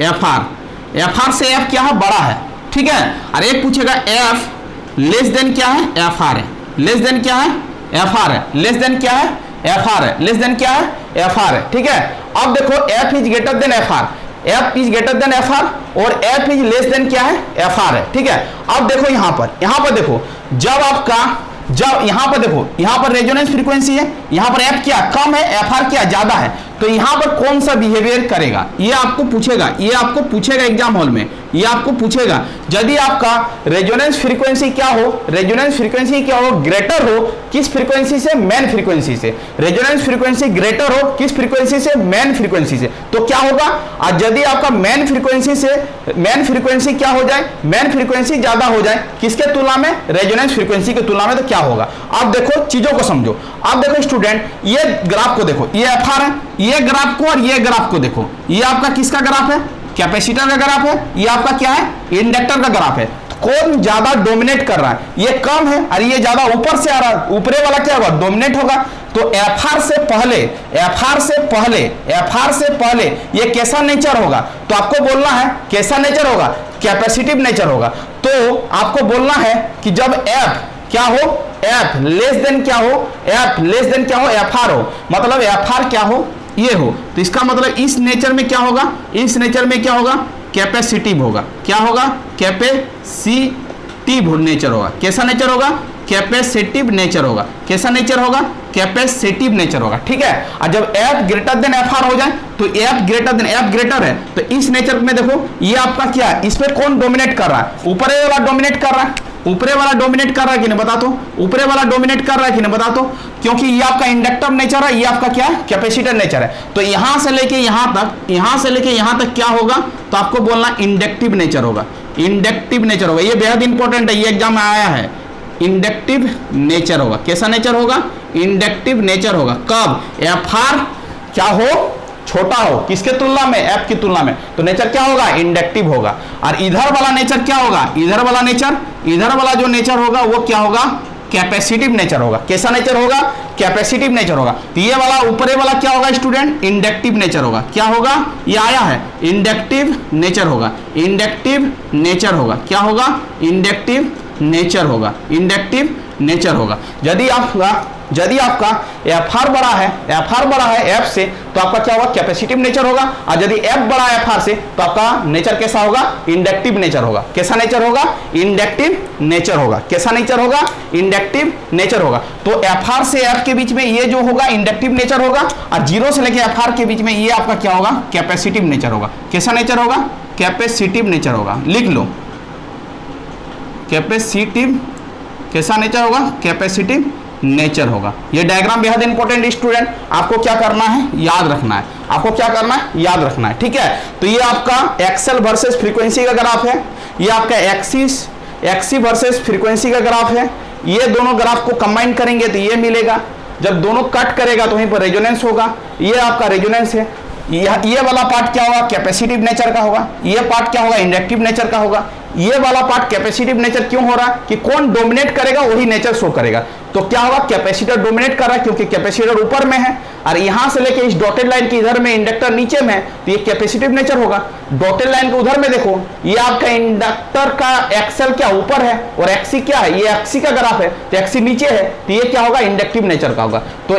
FR से F क्या है, बड़ा है, ठीक है। और एक पूछेगा F लेस देन क्या है, FR है, लेस देन क्या है, FR है, लेस देन क्या है, FR है, लेस देन क्या है, FR है, ठीक है। अब देखो F is greater than FR, F is greater than FR और F इज लेस देन क्या है, FR है, ठीक है। अब देखो यहाँ पर देखो, जब यहाँ पर देखो, यहाँ पर रेजोनेंस फ्रीक्वेंसी है, यहाँ पर F क्या कम है, FR क्या ज्यादा है, तो यहाँ पर कौन सा बिहेवियर करेगा, ये आपको पूछेगा एग्जाम हॉल में। ये आपको पूछेगा यदि आपका रेजोनेंस फ्रीक्वेंसी क्या हो, ग्रेटर हो किस फ्रीक्वेंसी से, मेन फ्रीक्वेंसी से। रेजोनेंस फ्रीक्वेंसी ग्रेटर हो किस फ्रीक्वेंसी से, मेन फ्रीक्वेंसी से, तो क्या होगा। और यदि आपका मेन फ्रीक्वेंसी क्या हो जाए, मेन फ्रीक्वेंसी ज्यादा हो जाए किसके तुलना में, रेजोनेंस फ्रीक्वेंसी की तुलना में, तो क्या होगा। अब देखो चीजों को समझो। अब देखो स्टूडेंट, ये ग्राफ को देखो, ये FR है, ये ग्राफ को और ये ग्राफ को देखो। ये आपका किसका ग्राफ है, कैपेसिटर का ग्राफ है, ये आपका क्या है, इंडक्टर का ग्राफ है। तो कौन ज्यादा डोमिनेट कर रहा है, ये कम है और ये ज्यादा ऊपर से आ रहा है, ऊपरे वाला क्या होगा, डोमिनेट होगा। तो FR से पहले ये कैसा नेचर होगा, तो आपको बोलना है कैसा नेचर होगा, कैपेसिटिव नेचर होगा। तो आपको बोलना है कि जब F क्या हो, एफ लेस देन क्या हो, एफ लेस देन क्या हो, एफ आर हो, मतलब एफ आर क्या हो, ये हो। तो इसका मतलब इस नेचर में क्या होगा, इस नेचर में क्या होगा, कैपेसिटिव होगा। क्या होगा, कैपेसिटिव नेचर होगा। कैसा नेचर होगा, कैपेसिटिव नेचर होगा। कैसा नेचर होगा, कैपेसिटिव नेचर होगा। ठीक है, और जब F greater than F R हो जाए तो F greater than, F greater है तो इस नेचर में देखो ये आपका क्या है, इस पे कौन डोमिनेट कर रहा है, ऊपरे वाला डोमिनेट कर रहा है, ऊपरे वाला डोमिनेट कर रहा है कि नहीं बता दो, ऊपरे वाला डोमिनेट कर रहा है कि नहीं बता दो, क्योंकि ये आपका इंडक्टिव नेचर है, ये आपका क्या है, कैपेसिटर नेचर है। तो यहां से लेके यहां तक, यहां से लेके यहां तक क्या होगा, तो आपको बोलना इंडक्टिव नेचर होगा, इंडक्टिव नेचर होगा। ये बेहद इंपॉर्टेंट है, ये एग्जाम में आया है। इंडक्टिव नेचर होगा। कैसा नेचर होगा, इंडक्टिव नेचर होगा। कब, एफ आर क्या हो, छोटा हो, किसके तुलना में, एफ की तुलना में, तो नेचर क्या होगा, इंडक्टिव होगा। और इधर वाला नेचर क्या होगा, इधर वाला नेचर, इधर वाला जो नेचर होगा वो क्या होगा, कैपेसिटिव नेचर होगा। कैसा नेचर होगा, कैपेसिटिव नेचर होगा। तो ये वाला ऊपरे वाला क्या होगा स्टूडेंट, इंडक्टिव नेचर होगा। क्या होगा, ये आया है, इंडक्टिव नेचर होगा, इंडक्टिव नेचर होगा। क्या होगा, इंडक्टिव नेचर होगा, इंडक्टिव नेचर होगा। यदि आपका एफ आर बड़ा है, एफ आर बड़ा है एफ से, तो आपका क्या होगा, कैपेसिटिव नेचर होगा। और यदि एफ बड़ा है एफ आर से, तो आपका नेचर कैसा होगा, इंडक्टिव नेचर होगा। कैसा नेचर होगा, इंडक्टिव नेचर होगा। कैसा नेचर होगा, इंडक्टिव नेचर होगा। तो एफ आर से एफ के बीच में ये जो होगा इंडक्टिव नेचर होगा, और जीरो से लेके एफ आर के बीच में ये आपका क्या होगा, कैपेसिटिव नेचर होगा। कैसा नेचर होगा, कैपेसिटिव नेचर होगा। लिख लो, कैपेसिटिव, कैसा नेचर होगा, कैपेसिटिव नेचर होगा। ये डायग्राम बेहद इंपॉर्टेंट स्टूडेंट, आपको क्या करना है, याद रखना है। आपको क्या करना है, याद रखना है। ठीक है, तो ये आपका एक्सेल वर्सेस फ्रीक्वेंसी का ग्राफ है, ये आपका एक्सी वर्सेस फ्रीक्वेंसी का ग्राफ है। ये दोनों ग्राफ को कंबाइन करेंगे तो ये मिलेगा। जब दोनों कट करेगा तो वहीं पर रेजोनेंस होगा। ये आपका रेजोनेंस है। ये वाला पार्ट क्या होगा, कैपेसिटिव नेचर का होगा। ये पार्ट क्या होगा, इंडक्टिव नेचर का होगा। ये वाला पार्ट कैपेसिटिव नेचर क्यों हो रहा है, कि कौन डोमिनेट करेगा वही नेचर शो करेगा। तो क्या होगा, कैपेसिटर डोमिनेट कर रहा है क्योंकि कैपेसिटर ऊपर में है, और यहां से लेके इस डॉटेड लाइन के इधर में इंडक्टर नीचे में है, तो ये कैपेसिटिव नेचर होगा। डॉटेड लाइन के उधर में देखो, ये आपका इंडक्टर का एक्सेल क्या ऊपर है और एक्सी क्या है, ये एक्सी का ग्राफ है, तो एक्सी नीचे है, तो ये क्या होगा, इंडक्टिव नेचर का होगा। तो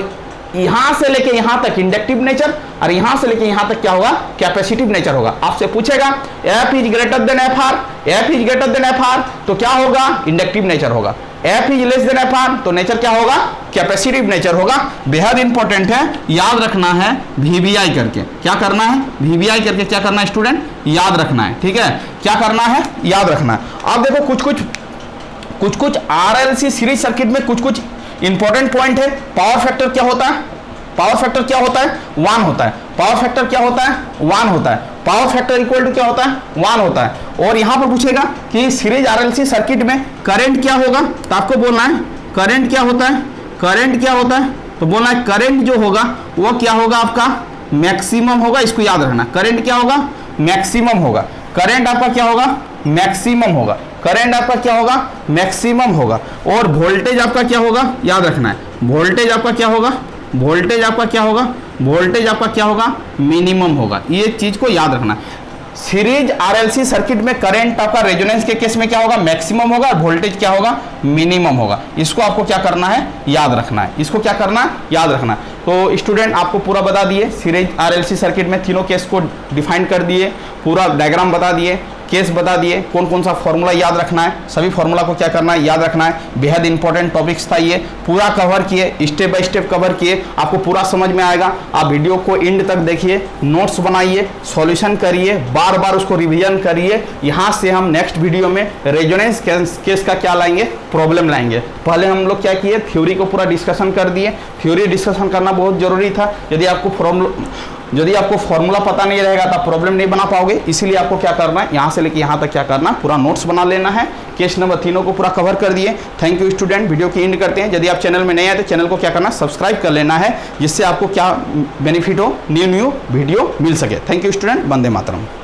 यहां से लेके यहां तक इंडक्टिव नेचर, और यहां से लेके यहां तक क्या होगा, कैपेसिटिव नेचर होगा। आपसे पूछेगा F is greater than F R, F is greater than F R, तो क्या होगा, इंडक्टिव नेचर होगा। F is less than F R, तो नेचर क्या होगा, कैपेसिटिव नेचर होगा। बेहद इंपॉर्टेंट है, याद रखना है VBI करके। क्या करना है, VBI करके क्या करना है स्टूडेंट, याद रखना है। ठीक है, क्या करना है, याद रखना है। अब देखो कुछ RLC सीरीज सर्किट में कुछ इंपॉर्टेंट पॉइंट है। पावर फैक्टर क्या होता है, पावर फैक्टर क्या होता है, 1 होता है। पावर फैक्टर क्या होता है, 1 होता है। पावर फैक्टर इक्वल टू क्या होता है, 1 होता है। और यहां पर पूछेगा कि सीरीज RLC सर्किट में करंट क्या होगा, तो आपको बोलना है करंट क्या होता है, करंट क्या होता है, तो बोलना है करंट जो होगा वो क्या होगा, आपका मैक्सिमम होगा। इसको याद रखना, करंट क्या होगा, मैक्सिमम होगा। करंट आपका क्या होगा, मैक्सिमम होगा। करंट आपका क्या होगा, मैक्सिमम होगा। और वोल्टेज आपका क्या होगा, याद रखना है, वोल्टेज आपका क्या होगा, वोल्टेज आपका क्या होगा, वोल्टेज आपका क्या होगा, मिनिमम होगा। ये चीज को याद रखना। सीरीज RLC सर्किट में करंट आपका रेजोनेंस के केस में क्या होगा, मैक्सिमम होगा, और वोल्टेज क्या होगा, मिनिमम होगा। इसको आपको क्या करना है, याद रखना है। इसको क्या करना है, याद रखना है। तो स्टूडेंट आपको पूरा बता दिए, सीरीज RLC सर्किट में तीनों केस को डिफाइन कर दिए, पूरा डायग्राम बता दिए, केस बता दिए, कौन कौन सा फॉर्मूला याद रखना है, सभी फॉर्मूला को क्या करना है, याद रखना है। बेहद इंपॉर्टेंट टॉपिक्स था, ये पूरा कवर किए, स्टेप बाय स्टेप कवर किए, आपको पूरा समझ में आएगा। आप वीडियो को एंड तक देखिए, नोट्स बनाइए, सॉल्यूशन करिए, बार बार उसको रिवीजन करिए। यहाँ से हम नेक्स्ट वीडियो में रेजोनेंस केस का क्या लाएंगे, प्रॉब्लम लाएंगे। पहले हम लोग क्या किए, थ्योरी को पूरा डिस्कशन कर दिए। थ्योरी डिस्कशन करना बहुत जरूरी था। यदि आपको फॉर्मूला पता नहीं रहेगा तो आप प्रॉब्लम नहीं बना पाओगे। इसीलिए आपको क्या करना है, यहाँ से लेके यहाँ तक क्या करना, पूरा नोट्स बना लेना है। केस नंबर 3 को पूरा कवर कर दिए। Thank you student. वीडियो की एंड करते हैं। यदि आप चैनल में नए आए तो चैनल को क्या करना, सब्सक्राइब कर लेना है, जिससे आपको क्या बेनिफिट हो, न्यू वीडियो मिल सके। Thank you student. Vande Mataram.